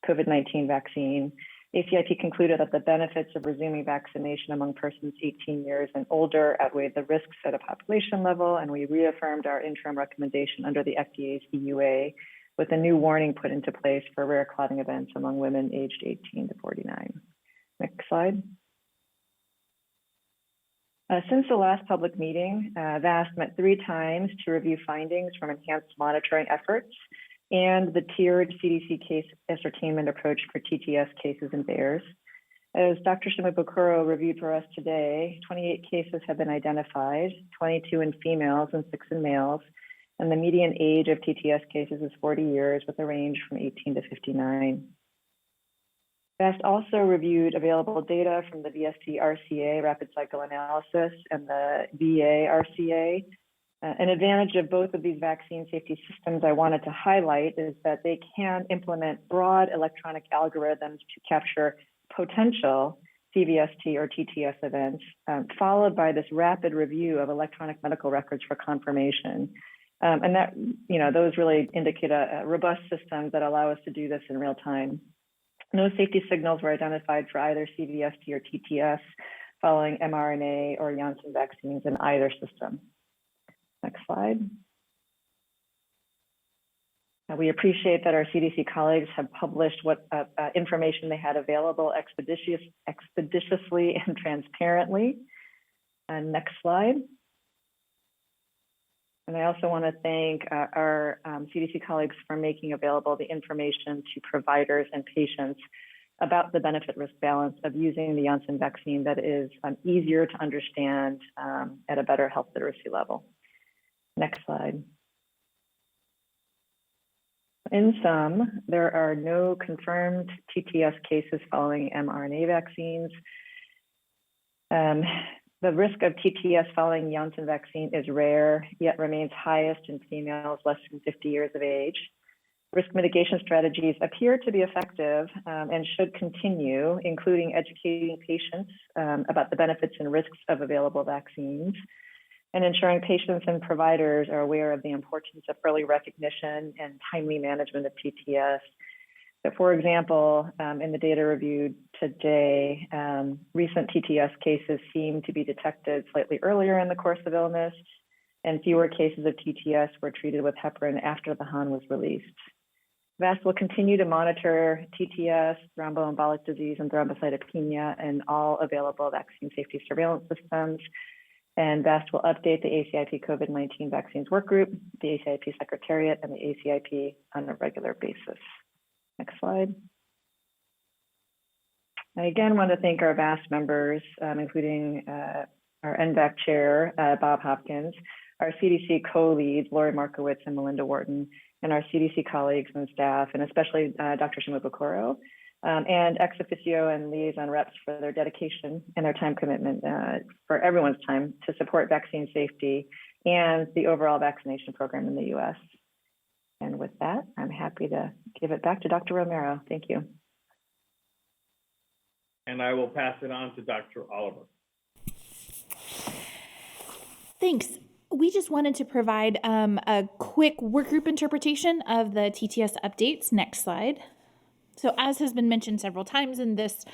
COVID-19 vaccine. ACIP concluded that the benefits of resuming vaccination among persons 18 years and older outweighed the risks at a population level, and we reaffirmed our interim recommendation under the FDA's EUA with a new warning put into place for rare clotting events among women aged 18 to 49. Next slide. Since the last public meeting, VaST met 3 times to review findings from enhanced monitoring efforts and the tiered CDC case ascertainment approach for TTS cases and VAERS. As Dr. Shimabukuro reviewed for us today, 28 cases have been identified, 22 in females and 6 in males, and the median age of TTS cases is 40 years with a range from 18 to 59. VaST also reviewed available data from the VST RCA rapid cycle analysis and the VA RCA. An advantage of both of these vaccine safety systems I wanted to highlight is that they can implement broad electronic algorithms to capture potential CVST or TTS events, followed by this rapid review of electronic medical records for confirmation. And that, those really indicate a robust system that allow us to do this in real time. No safety signals were identified for either CVST or TTS following mRNA or Janssen vaccines in either system. Next slide. We appreciate that our CDC colleagues have published what information they had available expeditiously and transparently. And next slide. And I also want to thank our CDC colleagues for making available the information to providers and patients about the benefit-risk balance of using the Janssen vaccine that is easier to understand at a better health literacy level. Next slide. In sum, there are no confirmed TTS cases following mRNA vaccines. The risk of TTS following Janssen vaccine is rare, yet remains highest in females less than 50 years of age. Risk mitigation strategies appear to be effective and should continue, including educating patients about the benefits and risks of available vaccines, and ensuring patients and providers are aware of the importance of early recognition and timely management of TTS. So for example, in the data reviewed today, recent TTS cases seem to be detected slightly earlier in the course of illness, and fewer cases of TTS were treated with heparin after the HUN was released. VaST will continue to monitor TTS, thromboembolic disease, and thrombocytopenia in all available vaccine safety surveillance systems. And VaST will update the ACIP COVID-19 vaccines work group, the ACIP Secretariat, and the ACIP on a regular basis. Next slide. I again want to thank our VaST members, including our NVAC chair, Bob Hopkins, our CDC co-leads, Lori Markowitz and Melinda Wharton, and our CDC colleagues and staff, and especially Dr. Shimabukuro, and ex officio and liaison reps for their dedication and their time commitment for everyone's time to support vaccine safety and the overall vaccination program in the U.S. And with that, I'm happy to give it back to Dr. Romero. Thank you. And I will pass it on to Dr. Oliver. Thanks. We just wanted to provide a quick workgroup interpretation of the TTS updates. Next slide. So as has been mentioned several times in this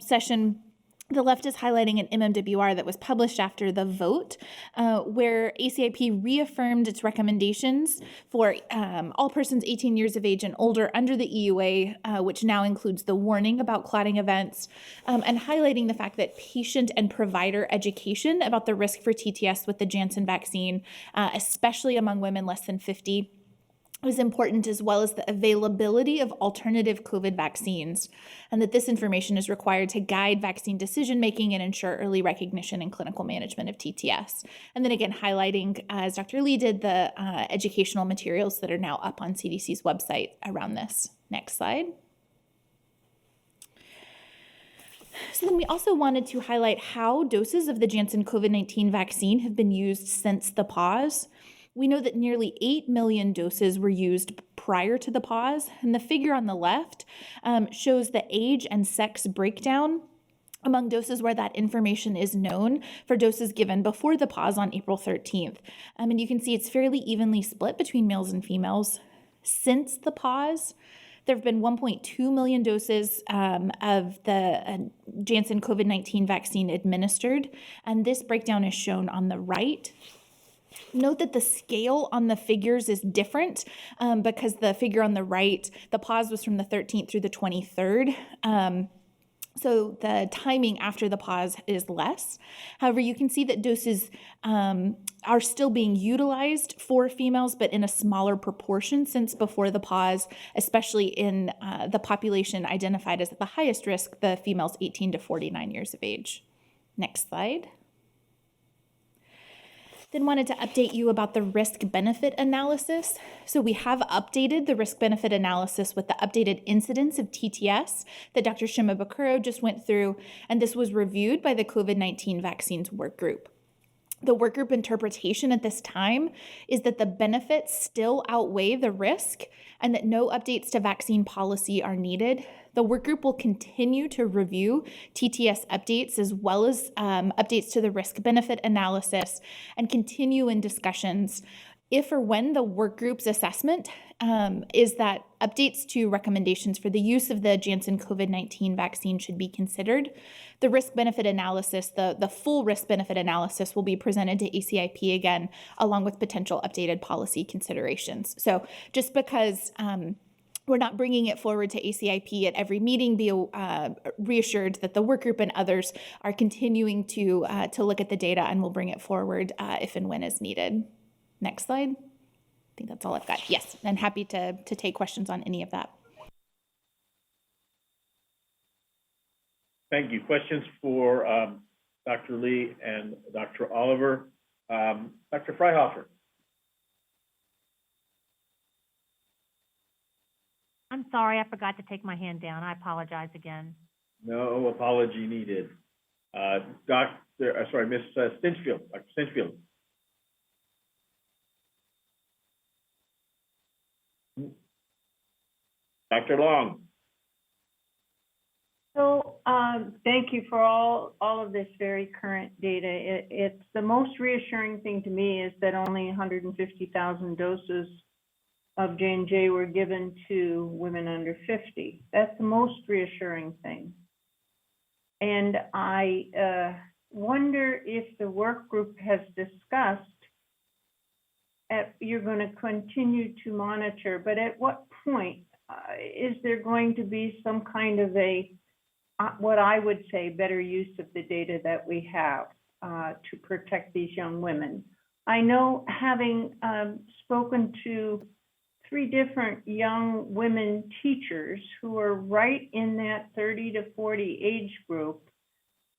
session, The left is highlighting an MMWR that was published after the vote, where ACIP reaffirmed its recommendations for all persons 18 years of age and older under the EUA, which now includes the warning about clotting events, and highlighting the fact that patient and provider education about the risk for TTS with the Janssen vaccine, especially among women less than 50, was important, as well as the availability of alternative COVID vaccines, and that this information is required to guide vaccine decision-making and ensure early recognition and clinical management of TTS. And then again, highlighting, as Dr. Lee did, the educational materials that are now up on CDC's website around this. Next slide. So then we also wanted to highlight how doses of the Janssen COVID-19 vaccine have been used since the pause. We know that nearly 8 million doses were used prior to the pause, and the figure on the left shows the age and sex breakdown among doses where that information is known for doses given before the pause on April 13th. And you can see it's fairly evenly split between males and females. Since the pause, there have been 1.2 million doses of the Janssen COVID-19 vaccine administered, and this breakdown is shown on the right. Note that the scale on the figures is different because the figure on the right, the pause was from the 13th through the 23rd. So the timing after the pause is less. However, you can see that doses are still being utilized for females, but in a smaller proportion since before the pause, especially in the population identified as at the highest risk, the females 18 to 49 years of age. Next slide. Then wanted to update you about the risk-benefit analysis. So we have updated the risk-benefit analysis with the updated incidence of TTS that Dr. Shimabukuro just went through, and this was reviewed by the COVID-19 vaccines work group. The work group interpretation at this time is that the benefits still outweigh the risk and that no updates to vaccine policy are needed. The work group will continue to review TTS updates as well as updates to the risk-benefit analysis and continue in discussions if or when the work group's assessment is that updates to recommendations for the use of the Janssen COVID-19 vaccine should be considered. The risk-benefit analysis, the full risk-benefit analysis will be presented to ACIP again, along with potential updated policy considerations. So just because we're not bringing it forward to ACIP at every meeting, be reassured that the work group and others are continuing to look at the data and will bring it forward if and when is needed. Next slide. I think that's all I've got. Yes, and happy to take questions on any of that. Thank you. Questions for Dr. Lee and Dr. Oliver. Dr. Freihofer. I'm sorry, I forgot to take my hand down. I apologize again. No apology needed. Ms. Stinchfield. Dr. Stinchfield. Dr. Long. So thank you for all of this very current data. It's the most reassuring thing to me is that only 150,000 doses of J&J were given to women under 50. That's the most reassuring thing. And I wonder if the work group has discussed, you're going to continue to monitor, but at what point is there going to be some kind of a, what I would say, better use of the data that we have to protect these young women? I know, having spoken to 3 different young women teachers who are right in that 30 to 40 age group,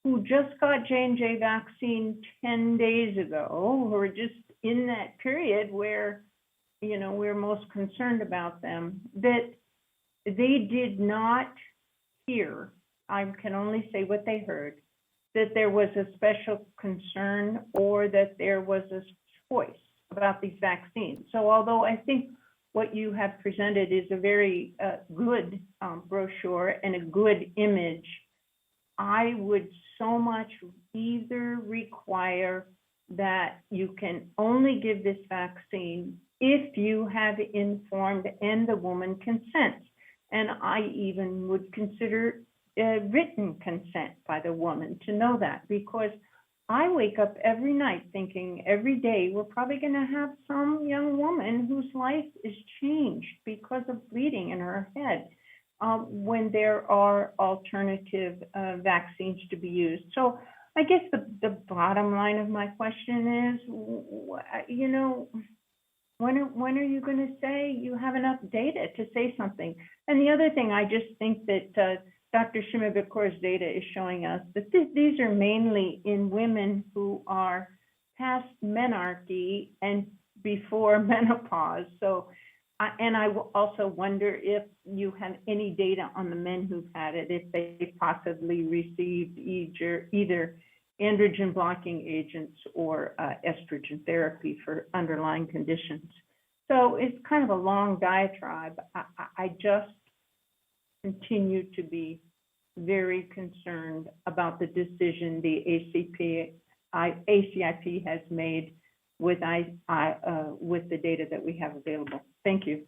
who just got J&J vaccine 10 days ago, who are just in that period where, you know, we're most concerned about them, that they did not hear, I can only say what they heard, that there was a special concern or that there was a choice about these vaccines. So although I think what you have presented is a very good brochure and a good image, I would so much either require that you can only give this vaccine if you have informed and the woman consents. And I even would consider written consent by the woman to know that, because I wake up every night thinking every day we're probably going to have some young woman whose life is changed because of bleeding in her head when there are alternative vaccines to be used. So I guess the bottom line of my question is, you know, when are you going to say you have enough data to say something? And the other thing, I just think that Dr. Shimabukura's data is showing us that these are mainly in women who are past menarche and before menopause. So, I also wonder if you have any data on the men who've had it, if they possibly received either androgen blocking agents or estrogen therapy for underlying conditions. So it's kind of a long diatribe. I just continue to be very concerned about the decision the ACIP has made with the data that we have available. Thank you.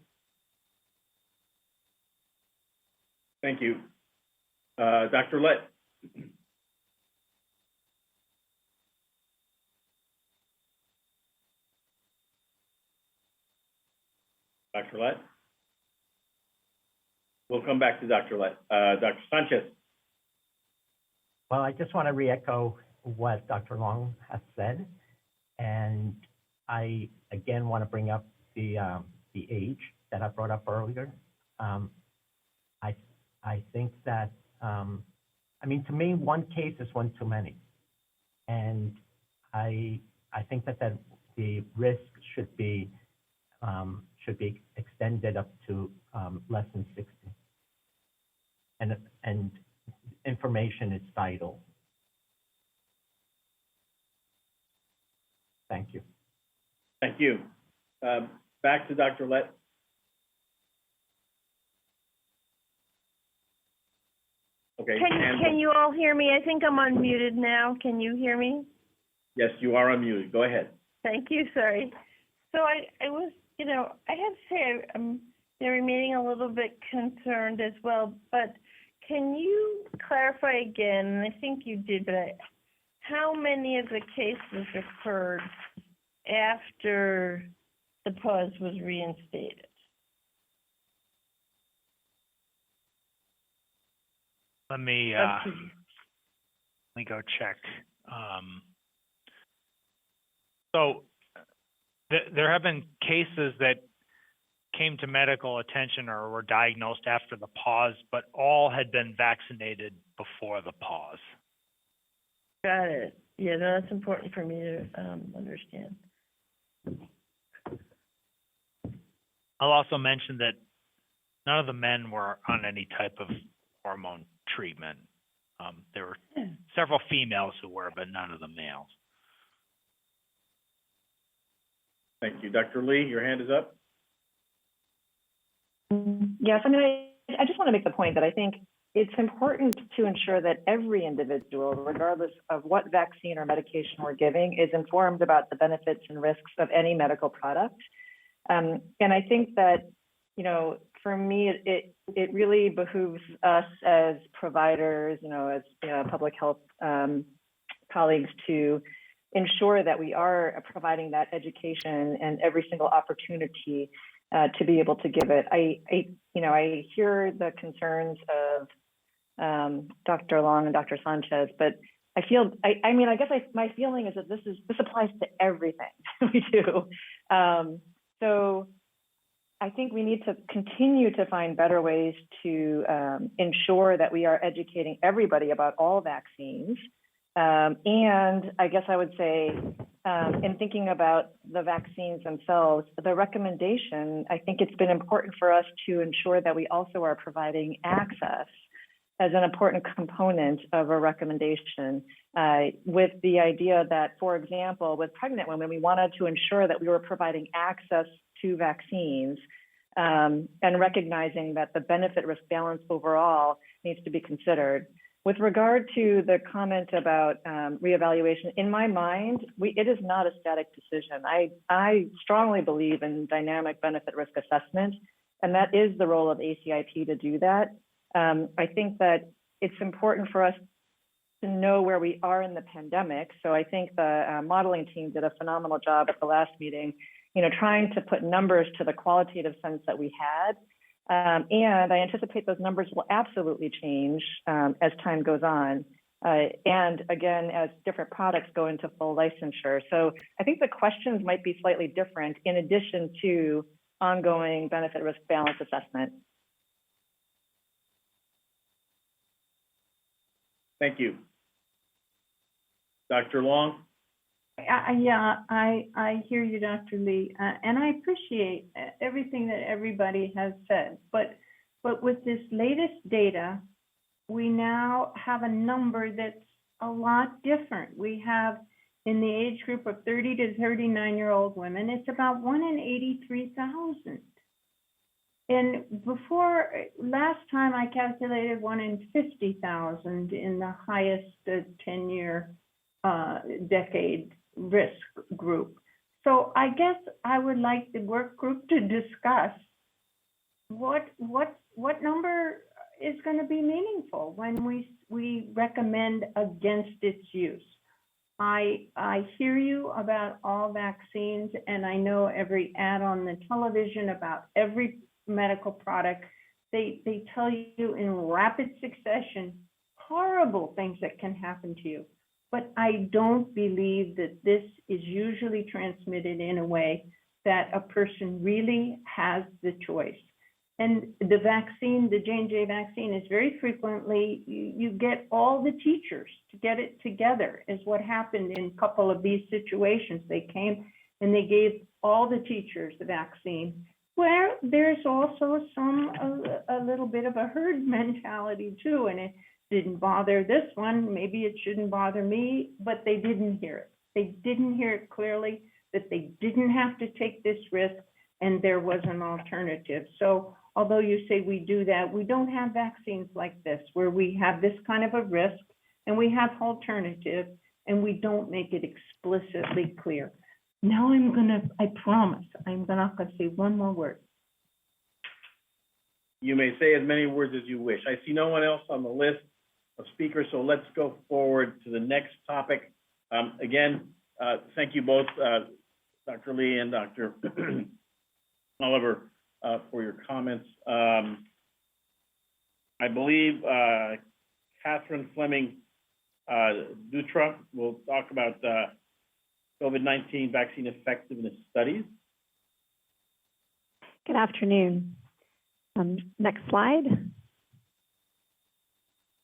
Thank you. Dr. Lett. Dr. Lett? We'll come back to Dr. Lett. Dr. Sanchez. Well, I just want to re-echo what Dr. Long has said. And I, again, want to bring up the age that I brought up earlier. I think that, I mean, to me, one case is one too many. And I think that the risk should be extended up to less than 60. And information is vital. Thank you. Thank you. Back to Dr. Lett. Okay. Can you all hear me? I think I'm unmuted now. Can you hear me? Yes, you are unmuted. Go ahead. Thank you. Sorry. So I was, you know, I have to say I'm remaining a little bit concerned as well, but can you clarify again, and I think you did, but how many of the cases occurred after the pause was reinstated? Let me go check. So there have been cases that came to medical attention or were diagnosed after the pause, but all had been vaccinated before the pause. Got it. Yeah, no, that's important for me to understand. I'll also mention that none of the men were on any type of hormone treatment. There were several females who were, but none of the males. Thank you. Dr. Lee, your hand is up. Yes, I mean, I just want to make the point that I think it's important to ensure that every individual, regardless of what vaccine or medication we're giving, is informed about the benefits and risks of any medical product. And I think that, you know, for me, it really behooves us as providers, you know, as public health colleagues to ensure that we are providing that education and every single opportunity to be able to give it. I hear the concerns of Dr. Long and Dr. Sanchez, but I feel, my feeling is that this applies to everything we do. So I think we need to continue to find better ways to ensure that we are educating everybody about all vaccines. And I guess I would say, in thinking about the vaccines themselves, the recommendation, I think it's been important for us to ensure that we also are providing access as an important component of a recommendation, with the idea that, for example, with pregnant women, we wanted to ensure that we were providing access to vaccines and recognizing that the benefit-risk balance overall needs to be considered. With regard to the comment about reevaluation, in my mind, it is not a static decision. I strongly believe in dynamic benefit risk assessment, and that is the role of ACIP to do that. I think that it's important for us to know where we are in the pandemic. So I think the modeling team did a phenomenal job at the last meeting, trying to put numbers to the qualitative sense that we had. And I anticipate those numbers will absolutely change as time goes on. And again, as different products go into full licensure. So I think the questions might be slightly different in addition to ongoing benefit risk balance assessment. Thank you. Dr. Long? I hear you, Dr. Lee, and I appreciate everything that everybody has said. But with this latest data, we now have a number that's a lot different. We have in the age group of 30 to 39-year-old women, it's about 1 in 83,000. And before, last time I calculated 1 in 50,000 in the highest 10-year decade risk group. So I guess I would like the work group to discuss what number is going to be meaningful when we recommend against its use. I hear you about all vaccines, and I know every ad on the television about every medical product, they tell you in rapid succession horrible things that can happen to you. But I don't believe that this is usually transmitted in a way that a person really has the choice. And the vaccine, the J&J vaccine, is very frequently, you get all the teachers to get it together, is what happened in a couple of these situations. They came and they gave all the teachers the vaccine, where there's also a little bit of a herd mentality too, and it didn't bother this one, maybe it shouldn't bother me, but they didn't hear it. They didn't hear it clearly, that they didn't have to take this risk, and there was an alternative. So although you say we do that, we don't have vaccines like this, where we have this kind of a risk, and we have alternative, and we don't make it explicitly clear. Now I promise, I'm not gonna say one more word. You may say as many words as you wish. I see no one else on the list of speakers, so let's go forward to the next topic. Again, thank you both, Dr. Lee and Dr. Oliver, for your comments. I believe Catherine Fleming Dutra will talk about COVID-19 vaccine effectiveness studies. Good afternoon. Next slide.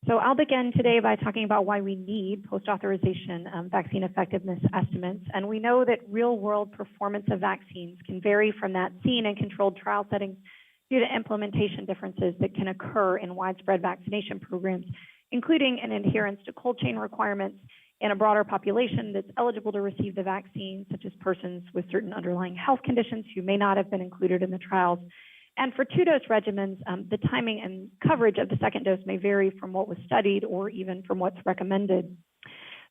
So I'll begin today by talking about why we need post-authorization vaccine effectiveness estimates. And we know that real-world performance of vaccines can vary from that seen in controlled trial settings due to implementation differences that can occur in widespread vaccination programs, including an adherence to cold chain requirements in a broader population that's eligible to receive the vaccine, such as persons with certain underlying health conditions who may not have been included in the trials. And for two-dose regimens, the timing and coverage of the second dose may vary from what was studied or even from what's recommended.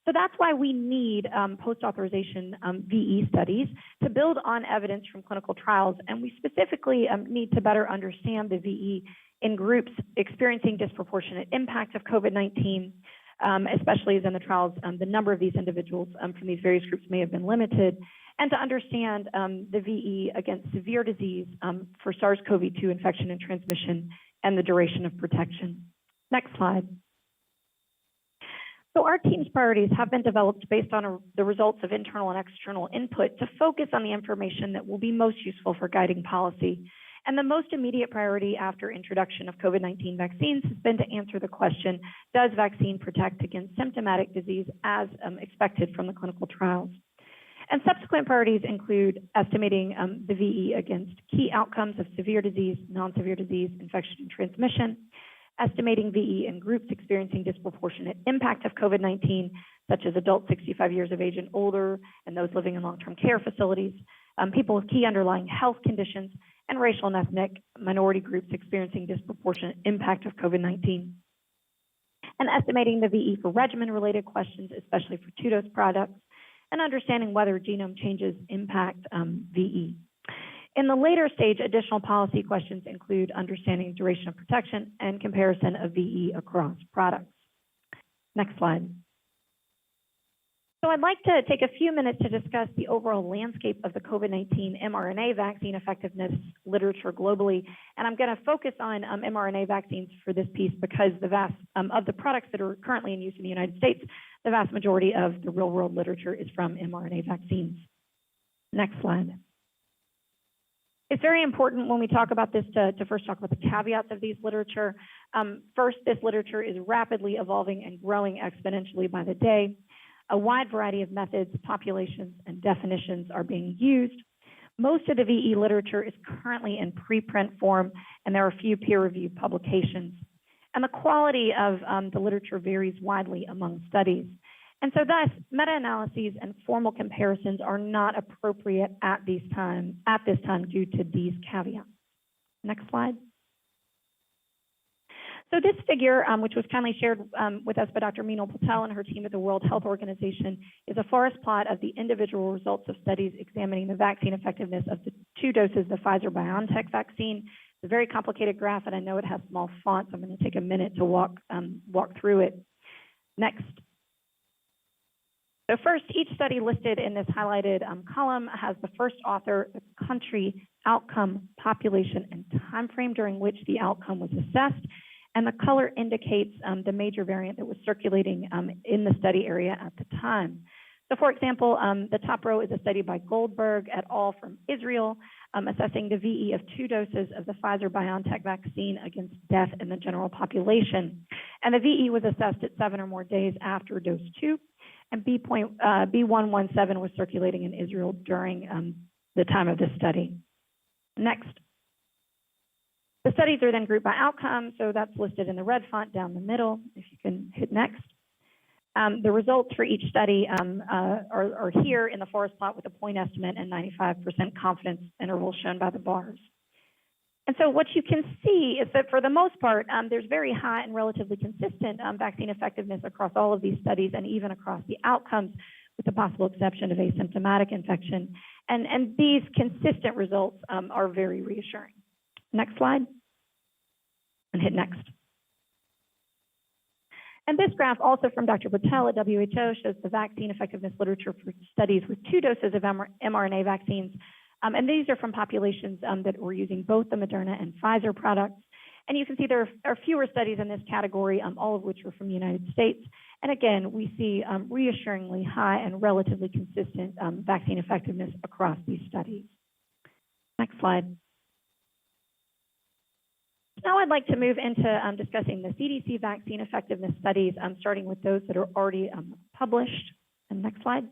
So that's why we need post-authorization VE studies to build on evidence from clinical trials. And we specifically need to better understand the VE in groups experiencing disproportionate impact of COVID-19, especially as in the trials, the number of these individuals from these various groups may have been limited, and to understand the VE against severe disease for SARS-CoV-2 infection and transmission and the duration of protection. Next slide. So our team's priorities have been developed based on the results of internal and external input to focus on the information that will be most useful for guiding policy. And the most immediate priority after introduction of COVID-19 vaccines has been to answer the question, does vaccine protect against symptomatic disease as expected from the clinical trials? And subsequent priorities include estimating the VE against key outcomes of severe disease, non-severe disease, infection and transmission, estimating VE in groups experiencing disproportionate impact of COVID-19, such as adults 65 years of age and older, and those living in long-term care facilities, people with key underlying health conditions, and racial and ethnic minority groups experiencing disproportionate impact of COVID-19. And estimating the VE for regimen-related questions, especially for two-dose products, and understanding whether genome changes impact VE. In the later stage, additional policy questions include understanding duration of protection and comparison of VE across products. Next slide. So I'd like to take a few minutes to discuss the overall landscape of the COVID-19 mRNA vaccine effectiveness literature globally. And I'm going to focus on mRNA vaccines for this piece because the vast of the products that are currently in use in the United States, the vast majority of the real world literature is from mRNA vaccines. Next slide. It's very important when we talk about this to first talk about the caveats of these literature. First, this literature is rapidly evolving and growing exponentially by the day. A wide variety of methods, populations, and definitions are being used. Most of the VE literature is currently in preprint form, and there are a few peer-reviewed publications. And the quality of the literature varies widely among studies. And so thus, meta-analyses and formal comparisons are not appropriate at this time due to these caveats. Next slide. So this figure, which was kindly shared with us by Dr. Meenal Patel and her team at the World Health Organization, is a forest plot of the individual results of studies examining the vaccine effectiveness of the 2 doses of the Pfizer-BioNTech vaccine. It's a very complicated graph, and I know it has small fonts. I'm going to take a minute to walk through it. Next. So first, each study listed in this highlighted column has the first author, the country, outcome, population, and time frame during which the outcome was assessed. And the color indicates the major variant that was circulating in the study area at the time. So for example, the top row is a study by Goldberg et al. From Israel, assessing the VE of 2 doses of the Pfizer-BioNTech vaccine against death in the general population. And the VE was assessed at 7 or more days after dose 2, and B117 was circulating in Israel during the time of this study. Next. The studies are then grouped by outcome, so that's listed in the red font down the middle, if you can hit next. The results for each study are here in the forest plot with a point estimate and 95% confidence interval shown by the bars. And so what you can see is that for the most part, there's very high and relatively consistent vaccine effectiveness across all of these studies and even across the outcomes, with the possible exception of asymptomatic infection. And these consistent results are very reassuring. Next slide, and hit next. And this graph, also from Dr. Patel at WHO, shows the vaccine effectiveness literature for studies with 2 doses of mRNA vaccines. And these are from populations that were using both the Moderna and Pfizer products. And you can see there are fewer studies in this category, all of which are from the United States. And again, we see reassuringly high and relatively consistent vaccine effectiveness across these studies. Next slide. Now I'd like to move into discussing the CDC vaccine effectiveness studies, starting with those that are already published. And next slide.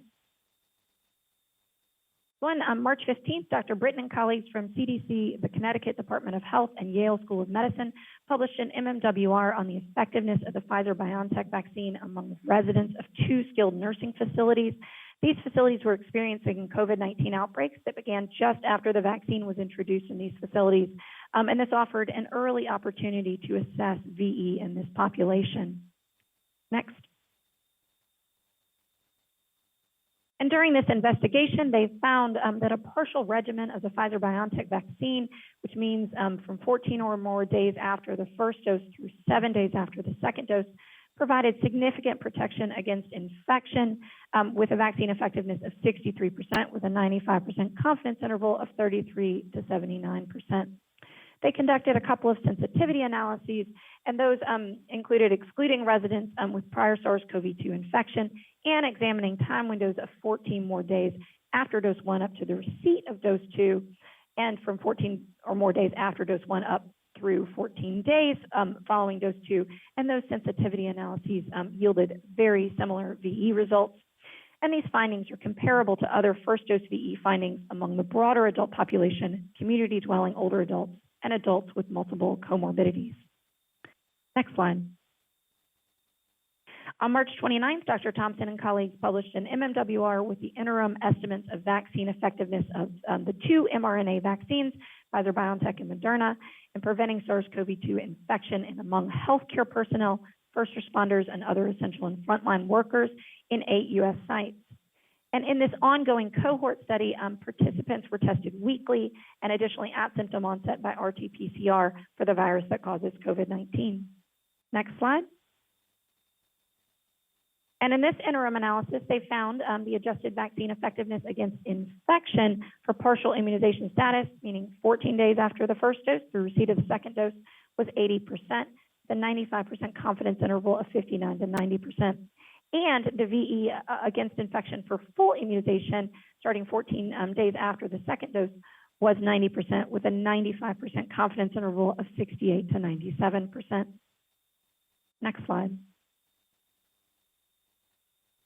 On March 15th, Dr. Brighton and colleagues from CDC, the Connecticut Department of Health, and Yale School of Medicine published an MMWR on the effectiveness of the Pfizer-BioNTech vaccine among residents of 2 skilled nursing facilities. These facilities were experiencing COVID-19 outbreaks that began just after the vaccine was introduced in these facilities, and this offered an early opportunity to assess VE in this population. Next. And during this investigation, they found that a partial regimen of the Pfizer-BioNTech vaccine, which means from 14 or more days after the first dose through 7 days after the second dose, provided significant protection against infection with a vaccine effectiveness of 63% with a 95% confidence interval of 33 to 79%. They conducted a couple of sensitivity analyses, and those included excluding residents with prior SARS-CoV-2 infection and examining time windows of 14 more days after dose 1 up to the receipt of dose 2, and from 14 or more days after dose 1 up through 14 days following dose 2. And those sensitivity analyses yielded very similar VE results. And these findings are comparable to other first dose VE findings among the broader adult population, community dwelling older adults, and adults with multiple comorbidities. Next slide. On March 29th, Dr. Thompson and colleagues published an MMWR with the interim estimates of vaccine effectiveness of the 2 mRNA vaccines, Pfizer-BioNTech and Moderna, in preventing SARS-CoV-2 infection in among healthcare personnel, first responders, and other essential and frontline workers in 8 U.S. sites. And in this ongoing cohort study, participants were tested weekly and additionally at symptom onset by RT-PCR for the virus that causes COVID-19. Next slide. And in this interim analysis, they found the adjusted vaccine effectiveness against infection for partial immunization status, meaning 14 days after the first dose through receipt of the second dose, was 80%, the 95% confidence interval of 59 to 90%. And the VE against infection for full immunization starting 14 days after the second dose was 90%, with a 95% confidence interval of 68 to 97%. Next slide.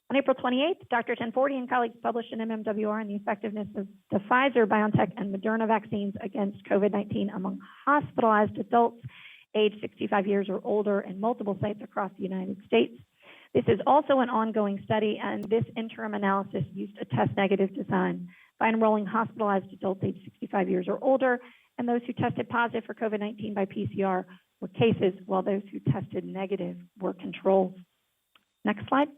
On April 28th, Dr. Tenforty and colleagues published an MMWR on the effectiveness of the Pfizer, BioNTech, and Moderna vaccines against COVID-19 among hospitalized adults aged 65 years or older in multiple sites across the United States. This is also an ongoing study, and this interim analysis used a test-negative design by enrolling hospitalized adults aged 65 years or older, and those who tested positive for COVID-19 by PCR were cases, while those who tested negative were controls. Next slide.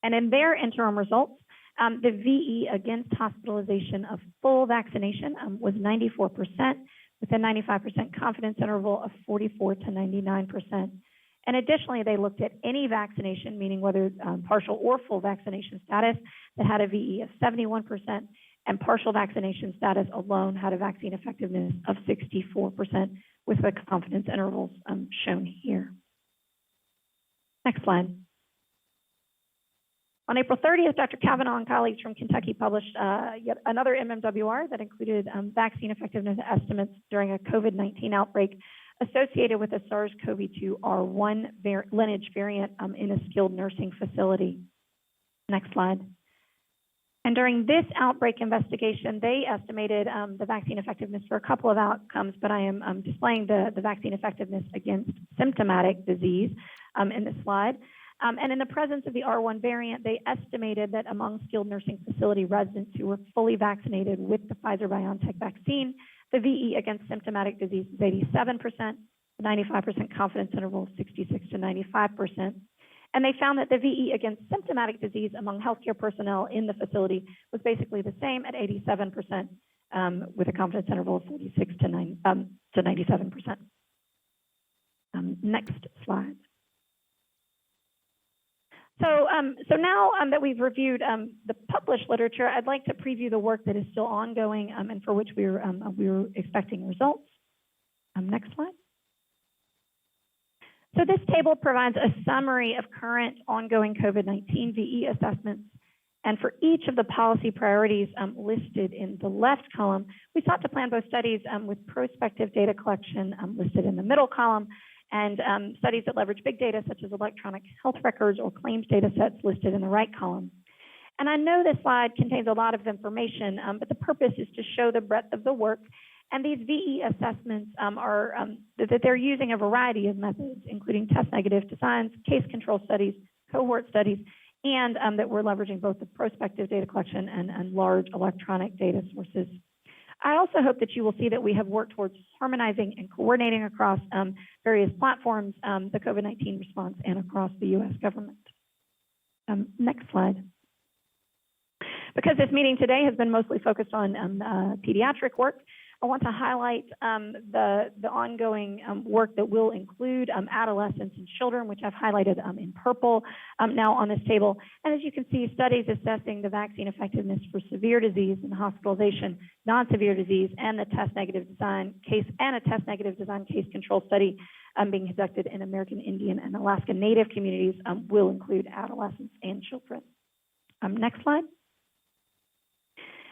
And in their interim results, the VE against hospitalization of full vaccination was 94%, with a 95% confidence interval of 44 to 99%. And additionally, they looked at any vaccination, meaning whether partial or full vaccination status, that had a VE of 71%, and partial vaccination status alone had a vaccine effectiveness of 64%, with the confidence intervals shown here. Next slide. On April 30th, Dr. Kavanaugh and colleagues from Kentucky published yet another MMWR that included vaccine effectiveness estimates during a COVID-19 outbreak associated with a SARS-CoV-2 R1 lineage variant in a skilled nursing facility. Next slide. And during this outbreak investigation, they estimated the vaccine effectiveness for a couple of outcomes, but I am displaying the vaccine effectiveness against symptomatic disease in this slide. And in the presence of the R1 variant, they estimated that among skilled nursing facility residents who were fully vaccinated with the Pfizer-BioNTech vaccine, the VE against symptomatic disease is 87%, 95% confidence interval 66 to 95%. And they found that the VE against symptomatic disease among healthcare personnel in the facility was basically the same at 87%, with a confidence interval of 46 to 97%. Next slide. So now that we've reviewed the published literature, I'd like to preview the work that is still ongoing and for which we're expecting results. Next slide. So this table provides a summary of current ongoing COVID-19 VE assessments. And for each of the policy priorities listed in the left column, we sought to plan both studies with prospective data collection listed in the middle column, and studies that leverage big data such as electronic health records or claims data sets listed in the right column. And I know this slide contains a lot of information, but the purpose is to show the breadth of the work. And these VE assessments that they're using a variety of methods, including test-negative designs, case control studies, cohort studies, and that we're leveraging both the prospective data collection and large electronic data sources. I also hope that you will see that we have worked towards harmonizing and coordinating across various platforms, the COVID-19 response, and across the U.S. government. Next slide. Because this meeting today has been mostly focused on pediatric work, I want to highlight the ongoing work that will include adolescents and children, which I've highlighted in purple now on this table. And as you can see, studies assessing the vaccine effectiveness for severe disease and hospitalization, non-severe disease, and the test-negative design case control study being conducted in American Indian and Alaska Native communities will include adolescents and children. Next slide.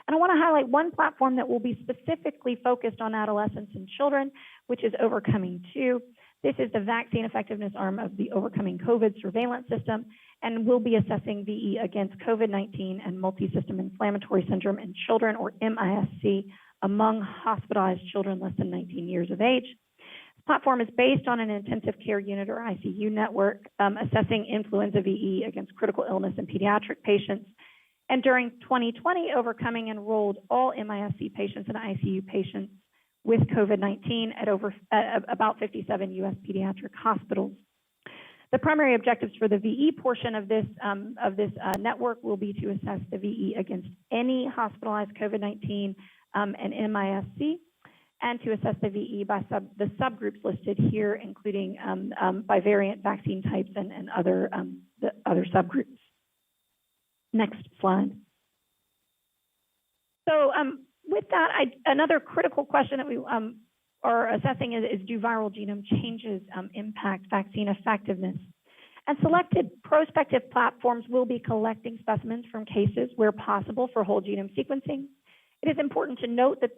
And I want to highlight one platform that will be specifically focused on adolescents and children, which is Overcoming 2. This is the vaccine effectiveness arm of the Overcoming COVID surveillance system, and will be assessing VE against COVID-19 and multi-system inflammatory syndrome in children, or MISC, among hospitalized children less than 19 years of age. The platform is based on an intensive care unit, or ICU network, assessing influenza VE against critical illness in pediatric patients. And during 2020, Overcoming enrolled all MISC patients and ICU patients with COVID-19 at about 57 U.S. pediatric hospitals. The primary objectives for the VE portion of this network will be to assess the VE against any hospitalized COVID-19 and MISC, and to assess the VE by the subgroups listed here, including by variant vaccine types and the other subgroups. Next slide. So with that, another critical question that we are assessing is do viral genome changes impact vaccine effectiveness? And selected prospective platforms will be collecting specimens from cases where possible for whole genome sequencing. It is important to note that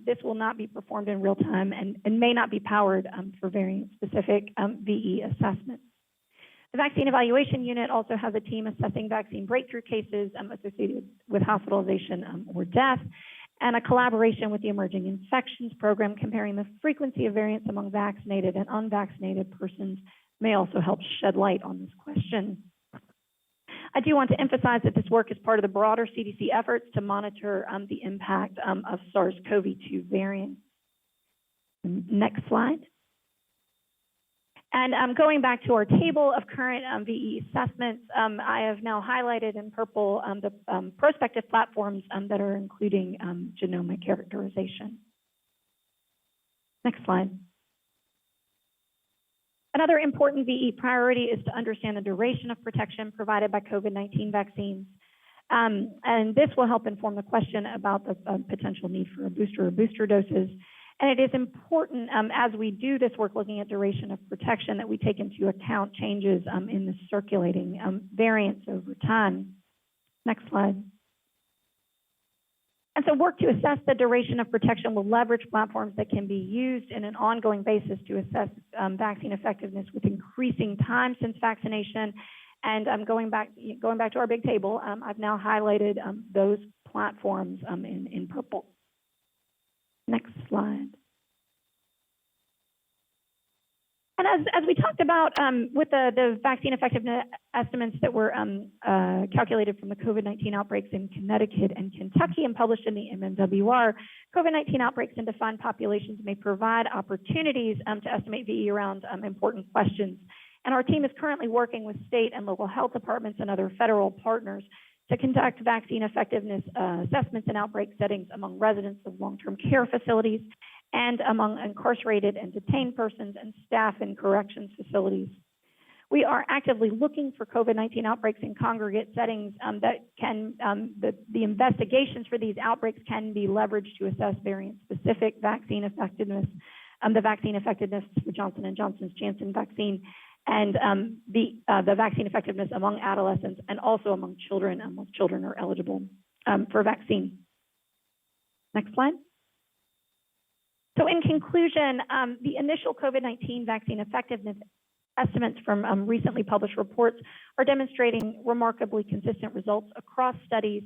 this will not be performed in real time and may not be powered for variant-specific VE assessments. The Vaccine Evaluation Unit also has a team assessing vaccine breakthrough cases associated with hospitalization or death, and a collaboration with the Emerging Infections Program comparing the frequency of variants among vaccinated and unvaccinated persons may also help shed light on this question. I do want to emphasize that this work is part of the broader CDC efforts to monitor the impact of SARS-CoV-2 variants. Next slide. And going back to our table of current VE assessments, I have now highlighted in purple the prospective platforms that are including genomic characterization. Next slide. Another important VE priority is to understand the duration of protection provided by COVID-19 vaccines. And this will help inform the question about the potential need for a booster or booster doses. And it is important as we do this work looking at duration of protection that we take into account changes in the circulating variants over time. Next slide. And so work to assess the duration of protection will leverage platforms that can be used in an ongoing basis to assess vaccine effectiveness with increasing time since vaccination. And going back to our big table, I've now highlighted those platforms in purple. Next slide. And as we talked about with the vaccine effectiveness estimates that were calculated from the COVID-19 outbreaks in Connecticut and Kentucky and published in the MMWR, COVID-19 outbreaks in defined populations may provide opportunities to estimate VE around important questions. And our team is currently working with state and local health departments and other federal partners to conduct vaccine effectiveness assessments in outbreak settings among residents of long-term care facilities and among incarcerated and detained persons and staff in corrections facilities. We are actively looking for COVID-19 outbreaks in congregate settings that can, the investigations for these outbreaks can be leveraged to assess variant-specific vaccine effectiveness, the vaccine effectiveness for Johnson & Johnson's Janssen vaccine, and the vaccine effectiveness among adolescents and also among children, most children are eligible for vaccine. Next slide. So in conclusion, the initial COVID-19 vaccine effectiveness estimates from recently published reports are demonstrating remarkably consistent results across studies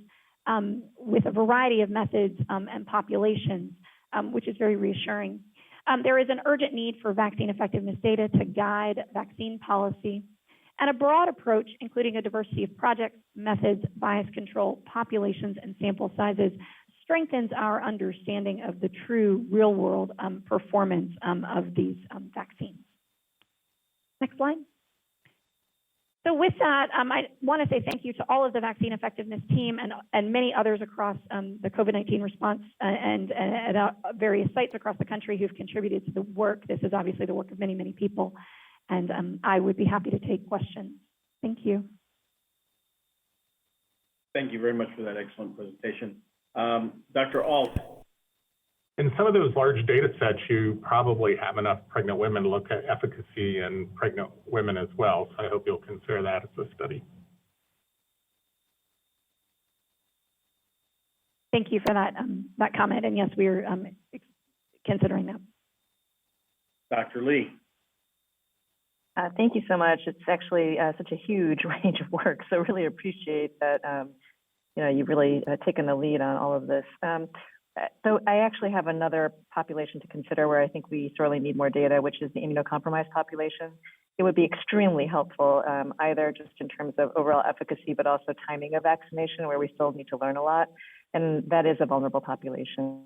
with a variety of methods and populations, which is very reassuring. There is an urgent need for vaccine effectiveness data to guide vaccine policy, and a broad approach, including a diversity of projects, methods, bias control, populations, and sample sizes, strengthens our understanding of the true real-world performance of these vaccines. Next slide. So with that, I want to say thank you to all of the vaccine effectiveness team and many others across the COVID-19 response and at various sites across the country who've contributed to the work. This is obviously the work of many, many people, and I would be happy to take questions. Thank you. Thank you very much for that excellent presentation. Dr. Alt. In some of those large data sets, you probably have enough pregnant women to look at efficacy in pregnant women as well. So I hope you'll consider that as a study. Thank you for that comment. And yes, we are considering that. Dr. Lee. Thank you so much. It's actually such a huge range of work. So really appreciate that, you've really taken the lead on all of this. So I actually have another population to consider where I think we sorely need more data, which is the immunocompromised population. It would be extremely helpful, either just in terms of overall efficacy, but also timing of vaccination, where we still need to learn a lot. And that is a vulnerable population.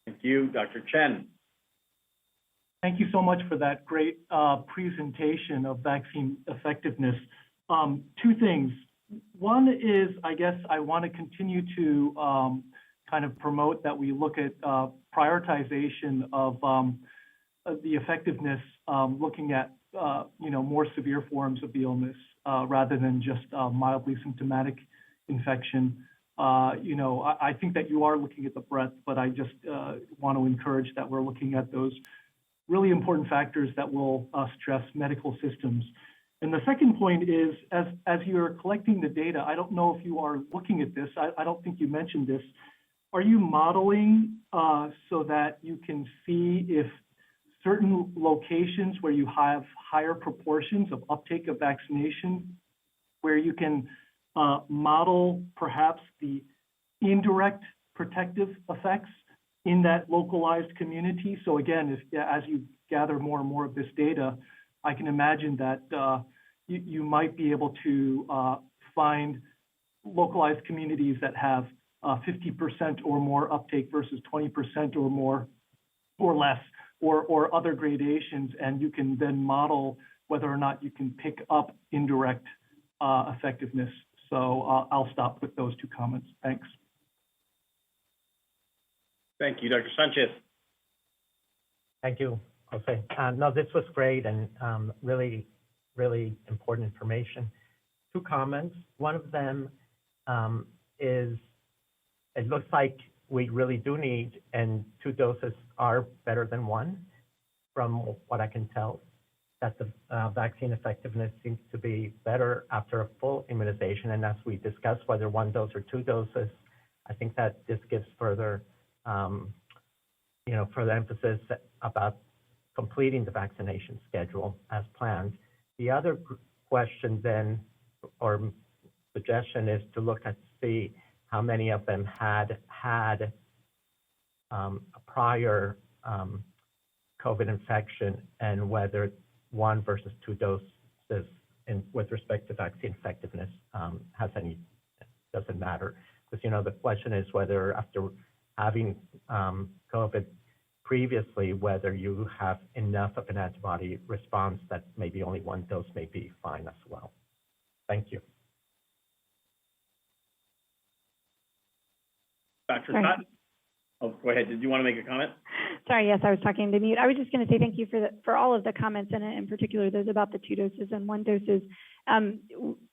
Thank you. Dr. Chen. Thank you so much for that great presentation of vaccine effectiveness. Two things. One is, I guess I want to continue to kind of promote that we look at prioritization of the effectiveness, looking at more severe forms of the illness rather than just mildly symptomatic infection. I think that you are looking at the breadth, but I just want to encourage that we're looking at those really important factors that will stress medical systems. And the second point is, as you're collecting the data, I don't know if you are looking at this, I don't think you mentioned this, are you modeling so that you can see if certain locations where you have higher proportions of uptake of vaccination, where you can model perhaps the indirect protective effects in that localized community? So again, as you gather more and more of this data, I can imagine that you might be able to find localized communities that have 50% or more uptake versus 20% or more or less, or other gradations, and you can then model whether or not you can pick up indirect effectiveness. So I'll stop with those two comments. Thanks. Thank you, Dr. Sanchez. Thank you, Jose. No, this was great and really, really important information. Two comments. One of them is it looks like we really do need, and 2 doses are better than 1 from what I can tell, that the vaccine effectiveness seems to be better after a full immunization. And as we discuss whether 1 dose or 2 doses, I think that this gives further further emphasis about completing the vaccination schedule as planned. The other question then, or suggestion, is to look at see how many of them had a prior COVID infection, and whether 1 versus 2 doses with respect to vaccine effectiveness doesn't matter. Because, the question is whether after having COVID previously, whether you have enough of an antibody response that maybe only 1 dose may be fine as well. Thank you. Dr. Scott? Oh, go ahead. Did you want to make a comment? Sorry, yes, I was talking to mute. I was just going to say thank you for all of the comments, and in particular those about the 2 doses and 1 doses.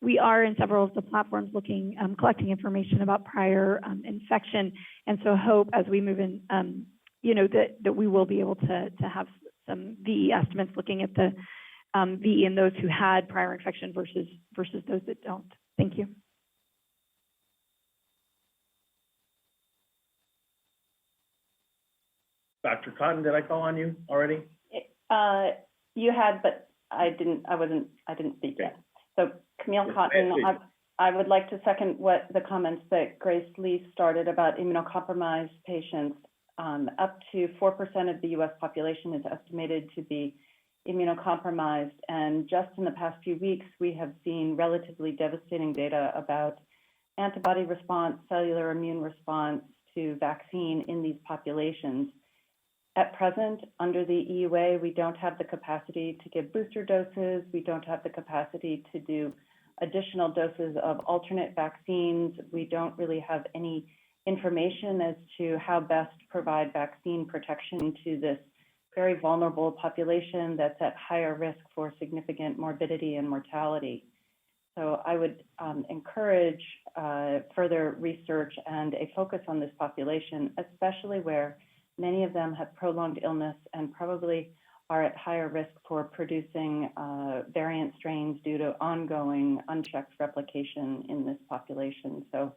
We are in several of the platforms looking, collecting information about prior infection, and so hope as we move in, that we will be able to have some VE estimates looking at the VE in those who had prior infection versus those that don't. Thank you. Dr. Cotton, did I call on you already? You had, but I didn't speak yet. So Camille Cotton, I would like to second what the comments that Grace Lee started about immunocompromised patients. Up to 4% of the U.S. population is estimated to be immunocompromised. And just in the past few weeks, we have seen relatively devastating data about antibody response, cellular immune response to vaccine in these populations. At present, under the EUA, we don't have the capacity to give booster doses. We don't have the capacity to do additional doses of alternate vaccines. We don't really have any information as to how best to provide vaccine protection to this very vulnerable population that's at higher risk for significant morbidity and mortality. So I would encourage further research and a focus on this population, especially where many of them have prolonged illness and probably are at higher risk for producing variant strains due to ongoing unchecked replication in this population. So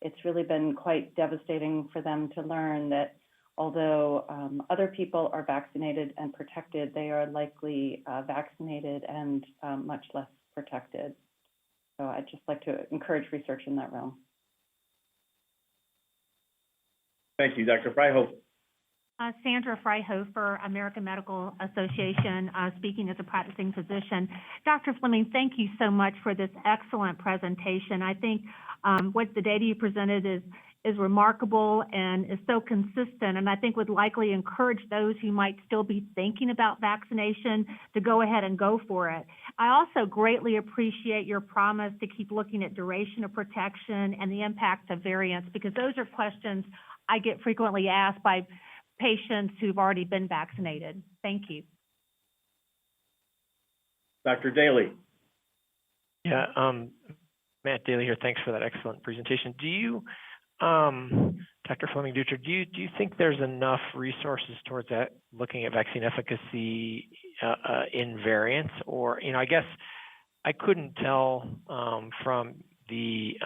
it's really been quite devastating for them to learn that although other people are vaccinated and protected, they are likely vaccinated and much less protected. So I'd just like to encourage research in that realm. Thank you, Dr. Fryhofer. Sandra Fryhofer, American Medical Association, speaking as a practicing physician. Dr. Fleming, thank you so much for this excellent presentation. I think what the data you presented is remarkable and is so consistent, and I think would likely encourage those who might still be thinking about vaccination to go ahead and go for it. I also greatly appreciate your promise to keep looking at duration of protection and the impact of variants, because those are questions I get frequently asked by patients who've already been vaccinated. Thank you. Dr. Daly. Yeah, Matt Daly here. Thanks for that excellent presentation. Do you, Dr. Fleming-Dutra, do you think there's enough resources towards that, looking at vaccine efficacy in variants? Or, I guess I couldn't tell from the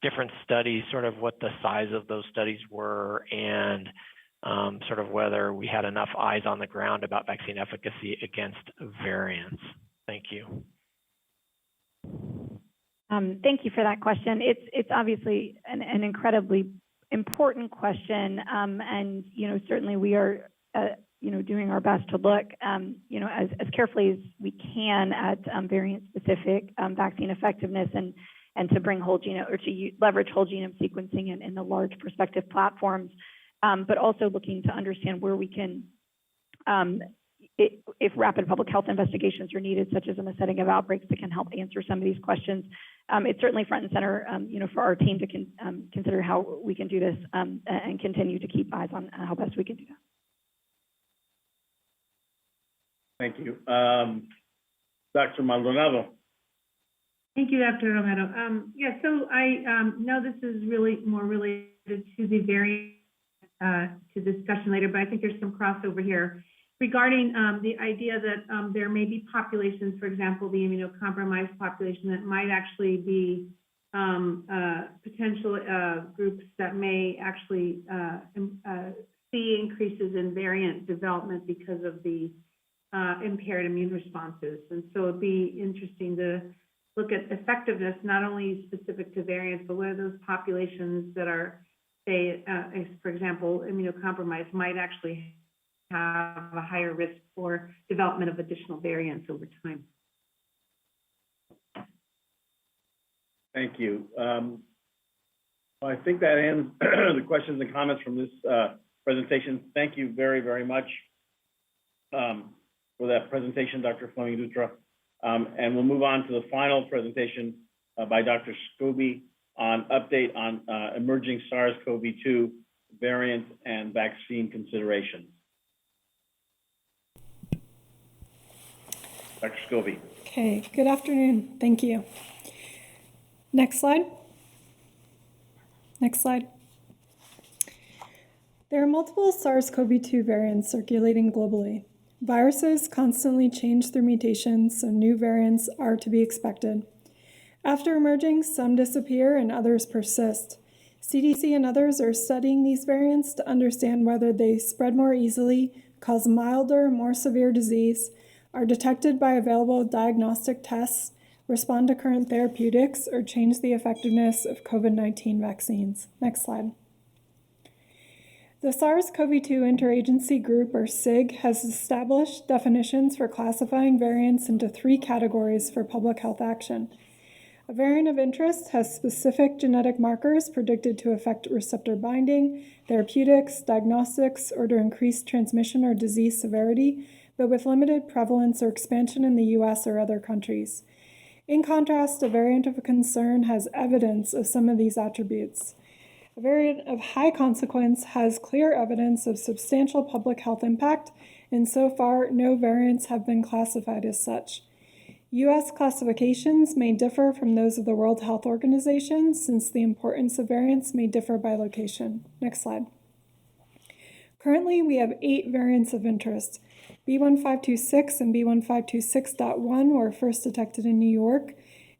different studies sort of what the size of those studies were, and sort of whether we had enough eyes on the ground about vaccine efficacy against variants. Thank you. Thank you for that question. It's obviously an incredibly important question, and certainly we are doing our best to look as carefully as we can at variant-specific vaccine effectiveness, and to bring whole genome, or to leverage whole genome sequencing in the large prospective platforms, but also looking to understand where we can, if rapid public health investigations are needed, such as in the setting of outbreaks, that can help answer some of these questions. It's certainly front and center, for our team to consider how we can do this, and continue to keep eyes on how best we can do that. Thank you. Dr. Maldonado. Thank you, Dr. Romero. So I know this is really more related to the variant to discussion later, but I think there's some crossover here regarding the idea that there may be populations, for example, the immunocompromised population, that might actually be potential groups that may actually see increases in variant development because of the impaired immune responses. And so it'd be interesting to look at effectiveness, not only specific to variants, but whether those populations that are, say, for example, immunocompromised, might actually have a higher risk for development of additional variants over time. Thank you. I think that ends the questions and comments from this presentation. Thank you very, very much for that presentation, Dr. Fleming-Dutra. And we'll move on to the final presentation by Dr. Scobie on update on emerging SARS-CoV-2 variant and vaccine considerations. Dr. Scobie. Okay, good afternoon. Thank you. Next slide. Next slide. There are multiple SARS-CoV-2 variants circulating globally. Viruses constantly change their mutations, so new variants are to be expected. After emerging, some disappear and others persist. CDC and others are studying these variants to understand whether they spread more easily, cause milder, more severe disease, are detected by available diagnostic tests, respond to current therapeutics, or change the effectiveness of COVID-19 vaccines. Next slide. The SARS-CoV-2 Interagency Group, or SIG, has established definitions for classifying variants into 3 categories for public health action. A variant of interest has specific genetic markers predicted to affect receptor binding, therapeutics, diagnostics, or to increase transmission or disease severity, but with limited prevalence or expansion in the U.S. or other countries. In contrast, a variant of concern has evidence of some of these attributes. A variant of high consequence has clear evidence of substantial public health impact, and so far, no variants have been classified as such. U.S. classifications may differ from those of the World Health Organization, since the importance of variants may differ by location. Next slide. Currently, we have 8 variants of interest. B1526 and B1526.1 were first detected in New York.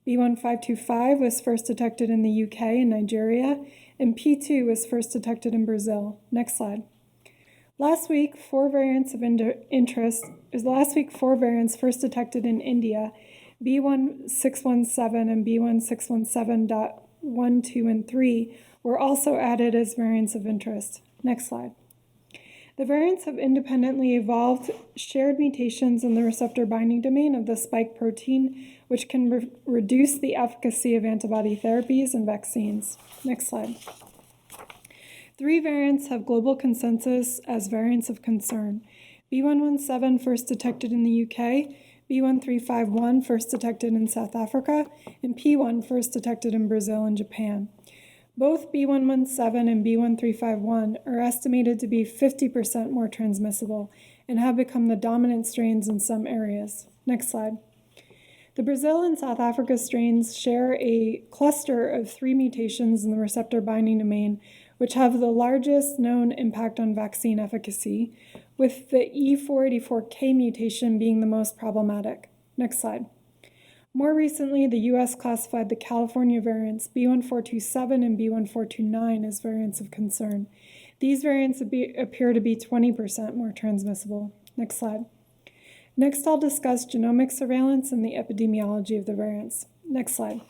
B1525 was first detected in the UK and Nigeria, and P2 was first detected in Brazil. Next slide. Last week, 4 variants first detected in India, B1617 and B1617.1, 2, and 3 were also added as variants of interest. Next slide. The variants have independently evolved shared mutations in the receptor binding domain of the spike protein, which can reduce the efficacy of antibody therapies and vaccines. Next slide. 3 variants have global consensus as variants of concern. B117 first detected in the UK, B1351 first detected in South Africa, and P1 first detected in Brazil and Japan. Both B117 and B1351 are estimated to be 50% more transmissible and have become the dominant strains in some areas. Next slide. The Brazil and South Africa strains share a cluster of 3 mutations in the receptor binding domain, which have the largest known impact on vaccine efficacy, with the E484K mutation being the most problematic. Next slide. More recently, the U.S. classified the California variants B1427 and B1429 as variants of concern. These variants appear to be 20% more transmissible. Next slide. Next, I'll discuss genomic surveillance and the epidemiology of the variants. Next slide.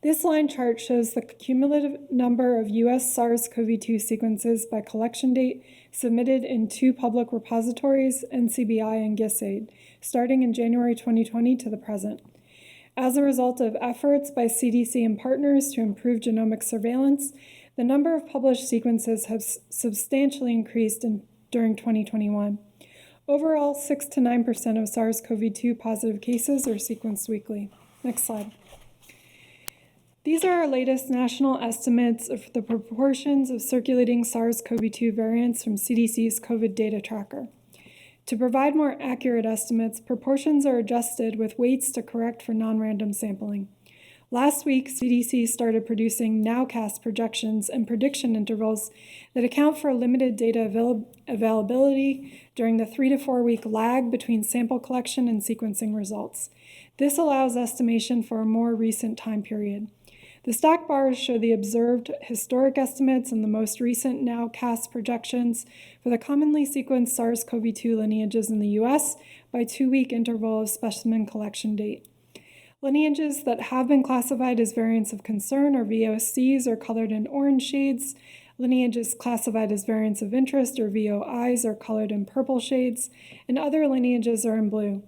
This line chart shows the cumulative number of U.S. SARS-CoV-2 sequences by collection date submitted in 2 public repositories, NCBI and GISAID, starting in January 2020 to the present. As a result of efforts by CDC and partners to improve genomic surveillance, the number of published sequences has substantially increased during 2021. Overall, 6 to 9% of SARS-CoV-2 positive cases are sequenced weekly. Next slide. These are our latest national estimates of the proportions of circulating SARS-CoV-2 variants from CDC's COVID data tracker. To provide more accurate estimates, proportions are adjusted with weights to correct for non-random sampling. Last week, CDC started producing nowcast projections and prediction intervals that account for limited data availability during the 3 to 4 week lag between sample collection and sequencing results. This allows estimation for a more recent time period. The stacked bars show the observed historic estimates and the most recent nowcast projections for the commonly sequenced SARS-CoV-2 lineages in the U.S. by 2-week interval of specimen collection date. Lineages that have been classified as variants of concern, or VOCs, are colored in orange shades. Lineages classified as variants of interest, or VOIs, are colored in purple shades, and other lineages are in blue.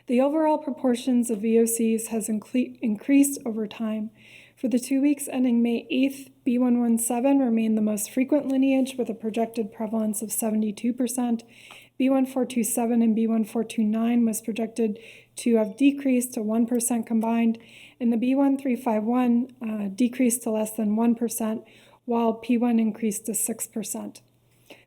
The overall proportions of VOCs has increased over time. For the 2 weeks ending May 8th, B117 remained the most frequent lineage with a projected prevalence of 72%. B1427 and B1429 was projected to have decreased to 1% combined, and the B1351 decreased to less than 1%, while P1 increased to 6%.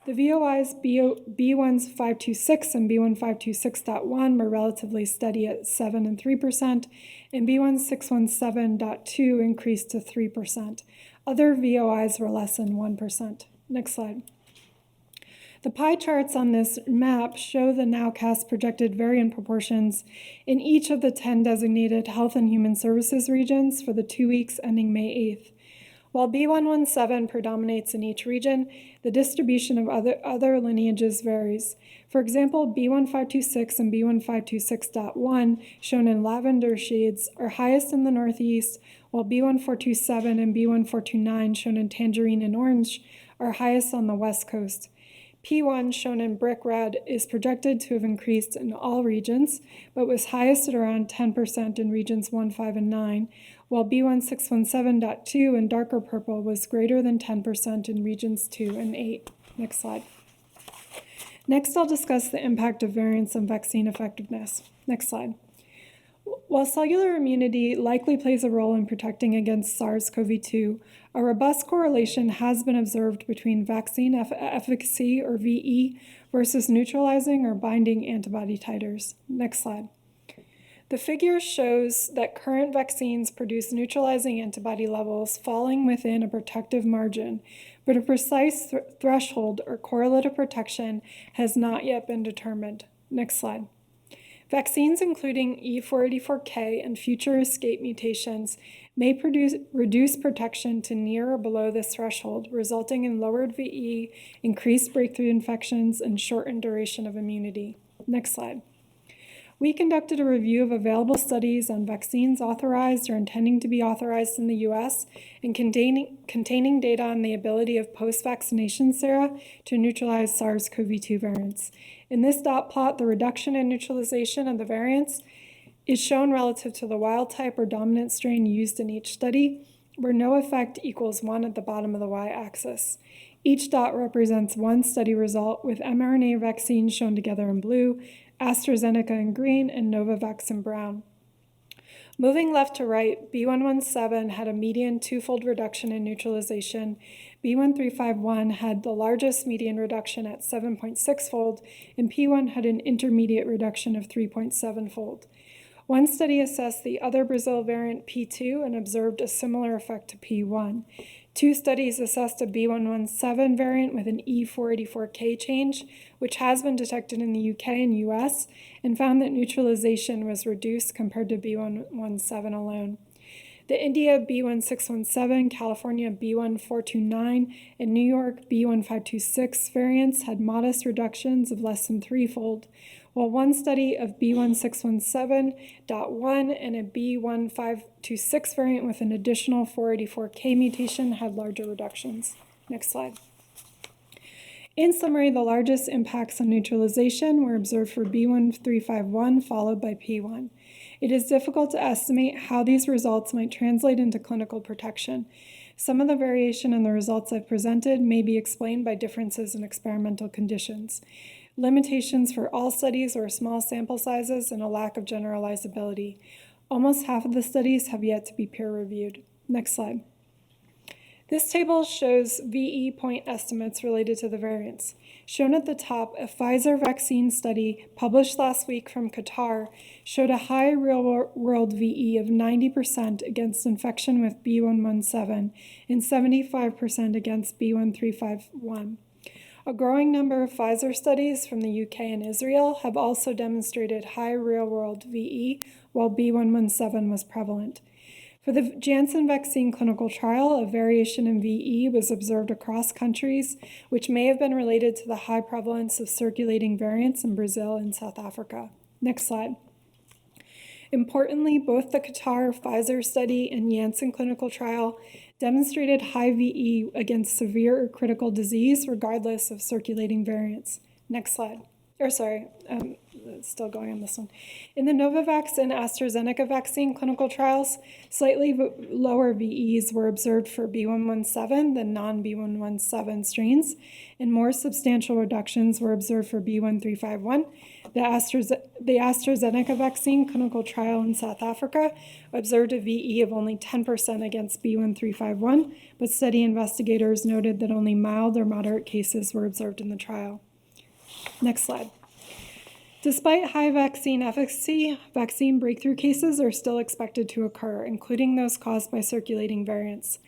The VOIs B1526 and B1526.1 were relatively steady at 7 and 3%, and B1617.2 increased to 3%. Other VOIs were less than 1%. Next slide. The pie charts on this map show the nowcast projected variant proportions in each of the 10 designated Health and Human Services regions for the 2 weeks ending May 8th. While B117 predominates in each region, the distribution of other lineages varies. For example, B1526 and B1526.1, shown in lavender shades, are highest in the Northeast, while B1427 and B1429, shown in tangerine and orange, are highest on the West Coast. P1, shown in brick red, is projected to have increased in all regions, but was highest at around 10% in regions 1, 5, and 9, while B1617.2 in darker purple was greater than 10% in regions 2 and 8. Next slide. Next, I'll discuss the impact of variants on vaccine effectiveness. Next slide. While cellular immunity likely plays a role in protecting against SARS-CoV-2, a robust correlation has been observed between vaccine efficacy, or VE, versus neutralizing or binding antibody titers. Next slide. The figure shows that current vaccines produce neutralizing antibody levels falling within a protective margin, but a precise threshold or correlate of protection has not yet been determined. Next slide. Vaccines including E484K and future escape mutations may reduce protection to near or below this threshold, resulting in lowered VE, increased breakthrough infections, and shortened duration of immunity. Next slide. We conducted a review of available studies on vaccines authorized or intending to be authorized in the U.S. and containing data on the ability of post-vaccination sera to neutralize SARS-CoV-2 variants. In this dot plot, the reduction in neutralization of the variants is shown relative to the wild type or dominant strain used in each study, where no effect equals 1 at the bottom of the y-axis. Each dot represents one study result, with mRNA vaccines shown together in blue, AstraZeneca in green, and Novavax in brown. Moving left to right, B117 had a median twofold reduction in neutralization. B1351 had the largest median reduction at 7.6-fold, and P1 had an intermediate reduction of 3.7-fold. One study assessed the other Brazil variant P2 and observed a similar effect to P1. Two studies assessed a B117 variant with an E484K change, which has been detected in the UK and US, and found that neutralization was reduced compared to B117 alone. The India B1617, California B1429, and New York B1526 variants had modest reductions of less than threefold, while one study of B1617.1 and a B1526 variant with an additional 484K mutation had larger reductions. Next slide. In summary, the largest impacts on neutralization were observed for B1351, followed by P1. It is difficult to estimate how these results might translate into clinical protection. Some of the variation in the results I've presented may be explained by differences in experimental conditions, limitations for all studies or small sample sizes, and a lack of generalizability. Almost half of the studies have yet to be peer-reviewed. Next slide. This table shows VE point estimates related to the variants. Shown at the top, a Pfizer vaccine study published last week from Qatar showed a high real-world VE of 90% against infection with B117 and 75% against B1351. A growing number of Pfizer studies from the UK and Israel have also demonstrated high real-world VE, while B117 was prevalent. For the Janssen vaccine clinical trial, a variation in VE was observed across countries, which may have been related to the high prevalence of circulating variants in Brazil and South Africa. Next slide. Importantly, both the Qatar Pfizer study and Janssen clinical trial demonstrated high VE against severe or critical disease, regardless of circulating variants. Next slide. Still going on this one. In the Novavax and AstraZeneca vaccine clinical trials, slightly lower VEs were observed for B117 than non-B117 strains, and more substantial reductions were observed for B1351. The AstraZeneca vaccine clinical trial in South Africa observed a VE of only 10% against B1351, but study investigators noted that only mild or moderate cases were observed in the trial. Next slide. Despite high vaccine efficacy, vaccine breakthrough cases are still expected to occur, including those caused by circulating variants.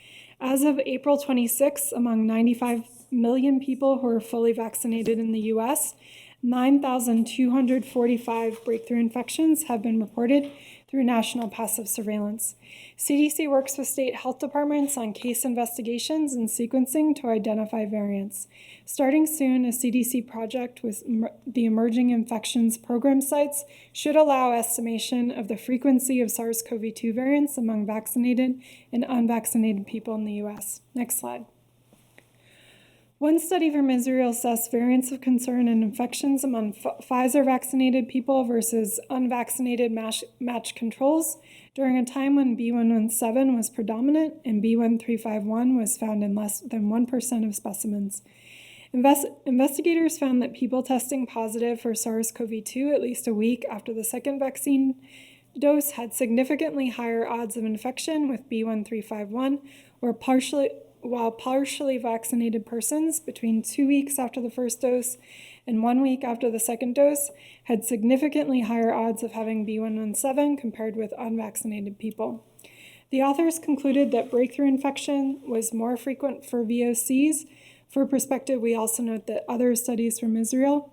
As of April 26, among 95 million people who are fully vaccinated in the US, 9,245 breakthrough infections have been reported through national passive surveillance. CDC works with state health departments on case investigations and sequencing to identify variants. Starting soon, a CDC project with the Emerging Infections Program sites should allow estimation of the frequency of SARS-CoV-2 variants among vaccinated and unvaccinated people in the US. Next slide. One study from Israel assessed variants of concern and infections among Pfizer-vaccinated people versus unvaccinated matched controls during a time when B117 was predominant and B1351 was found in less than 1% of specimens. Investigators found that people testing positive for SARS-CoV-2 at least a week after the second vaccine dose had significantly higher odds of infection with B1351, while partially vaccinated persons between 2 weeks after the first dose and 1 week after the second dose had significantly higher odds of having B117 compared with unvaccinated people. The authors concluded that breakthrough infection was more frequent for VOCs. For perspective, we also note that other studies from Israel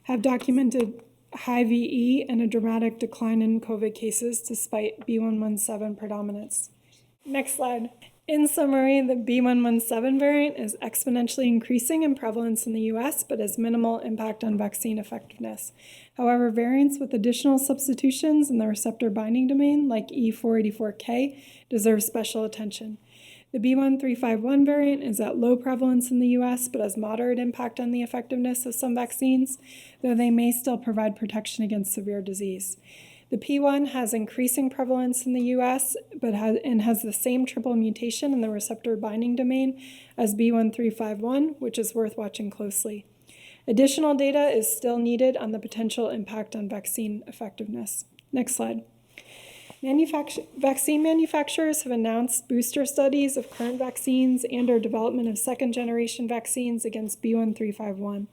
have documented high VE and a dramatic decline in COVID cases despite B117 predominance. Next slide. In summary, the B117 variant is exponentially increasing in prevalence in the US, but has minimal impact on vaccine effectiveness. However, variants with additional substitutions in the receptor binding domain, like E484K, deserve special attention. The B1351 variant is at low prevalence in the US, but has moderate impact on the effectiveness of some vaccines, though they may still provide protection against severe disease. The The P1 has increasing prevalence in the US, but has the same triple mutation in the receptor binding domain as B1351, which is worth watching closely. Additional data is still needed on the potential impact on vaccine effectiveness. Next slide. Vaccine manufacturers have announced booster studies of current vaccines and/or development of second-generation vaccines against B1351.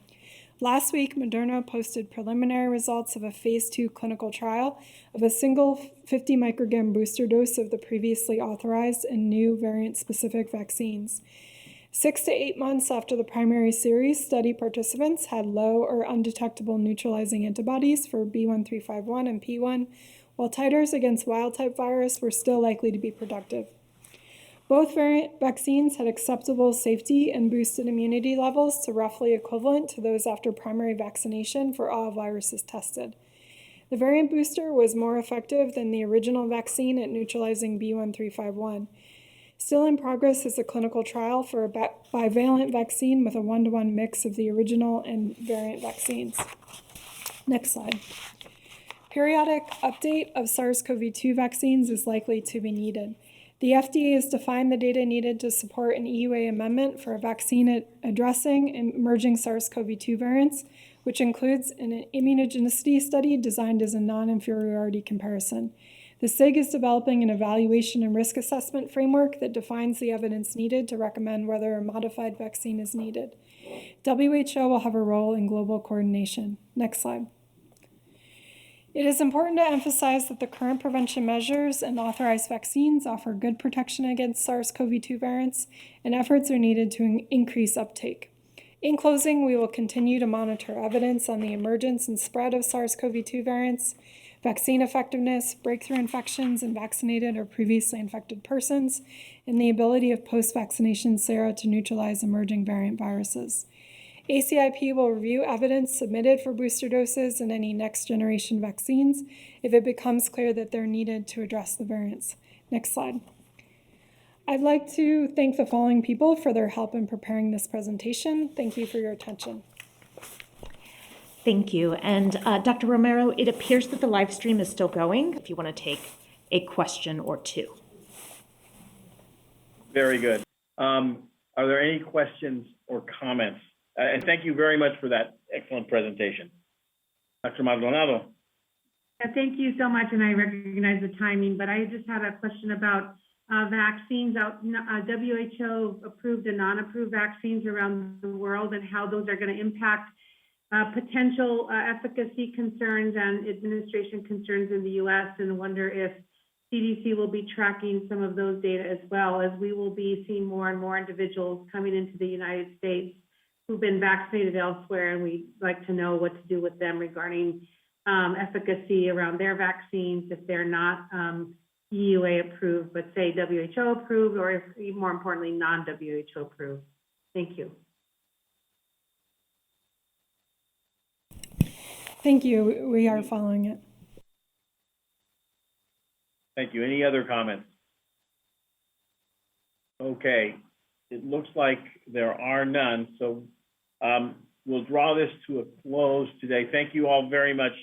Last week, Moderna posted preliminary results of a phase 2 clinical trial of a single 50 microgram booster dose of the previously authorized and new variant-specific vaccines. 6 to 8 months after the primary series, study participants had low or undetectable neutralizing antibodies for B1351 and P1, while titers against wild-type virus were still likely to be productive. Both variant vaccines had acceptable safety and boosted immunity levels to roughly equivalent to those after primary vaccination for all viruses tested. The variant booster was more effective than the original vaccine at neutralizing B1351. Still in progress is a clinical trial for a bivalent vaccine with a 1-to-1 mix of the original and variant vaccines. Next slide. Periodic update of SARS-CoV-2 vaccines is likely to be needed. The FDA has defined the data needed to support an EUA amendment for a vaccine addressing emerging SARS-CoV-2 variants, which includes an immunogenicity study designed as a non-inferiority comparison. The SIG is developing an evaluation and risk assessment framework that defines the evidence needed to recommend whether a modified vaccine is needed. WHO will have a role in global coordination. Next slide. It is important to emphasize that the current prevention measures and authorized vaccines offer good protection against SARS-CoV-2 variants, and efforts are needed to increase uptake. In closing, we will continue to monitor evidence on the emergence and spread of SARS-CoV-2 variants, vaccine effectiveness, breakthrough infections in vaccinated or previously infected persons, and the ability of post-vaccination sera to neutralize emerging variant viruses. ACIP will review evidence submitted for booster doses and any next-generation vaccines if it becomes clear that they're needed to address the variants. Next slide. I'd like to thank the following people for their help in preparing this presentation. Thank you for your attention. Thank you. And Dr. Romero, it appears that the live stream is still going, if you want to take a question or two. Very good. Are there any questions or comments? And thank you very much for that excellent presentation. Dr. Maldonado. Yeah, thank you so much, and I recognize the timing, but I just had a question about vaccines. WHO approved and non-approved vaccines around the world and how those are going to impact potential efficacy concerns and administration concerns in the US, and wonder if CDC will be tracking some of those data as well, as we will be seeing more and more individuals coming into the United States who've been vaccinated elsewhere, and we'd like to know what to do with them regarding efficacy around their vaccines if they're not EUA approved, but say WHO approved, or if, more importantly, non-WHO approved. Thank you. Thank you. We are following it. Thank you. Any other comments? Okay. It looks like there are none, so we'll draw this to a close today. Thank you all very much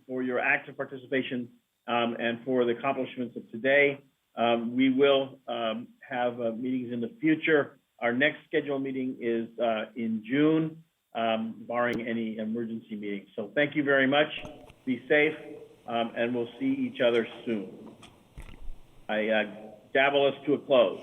for your active participation and for the accomplishments of today. We will have meetings in the future. Our next scheduled meeting is in June, barring any emergency meetings. So thank you very much. Be safe, and we'll see each other soon. I gavel us to a close.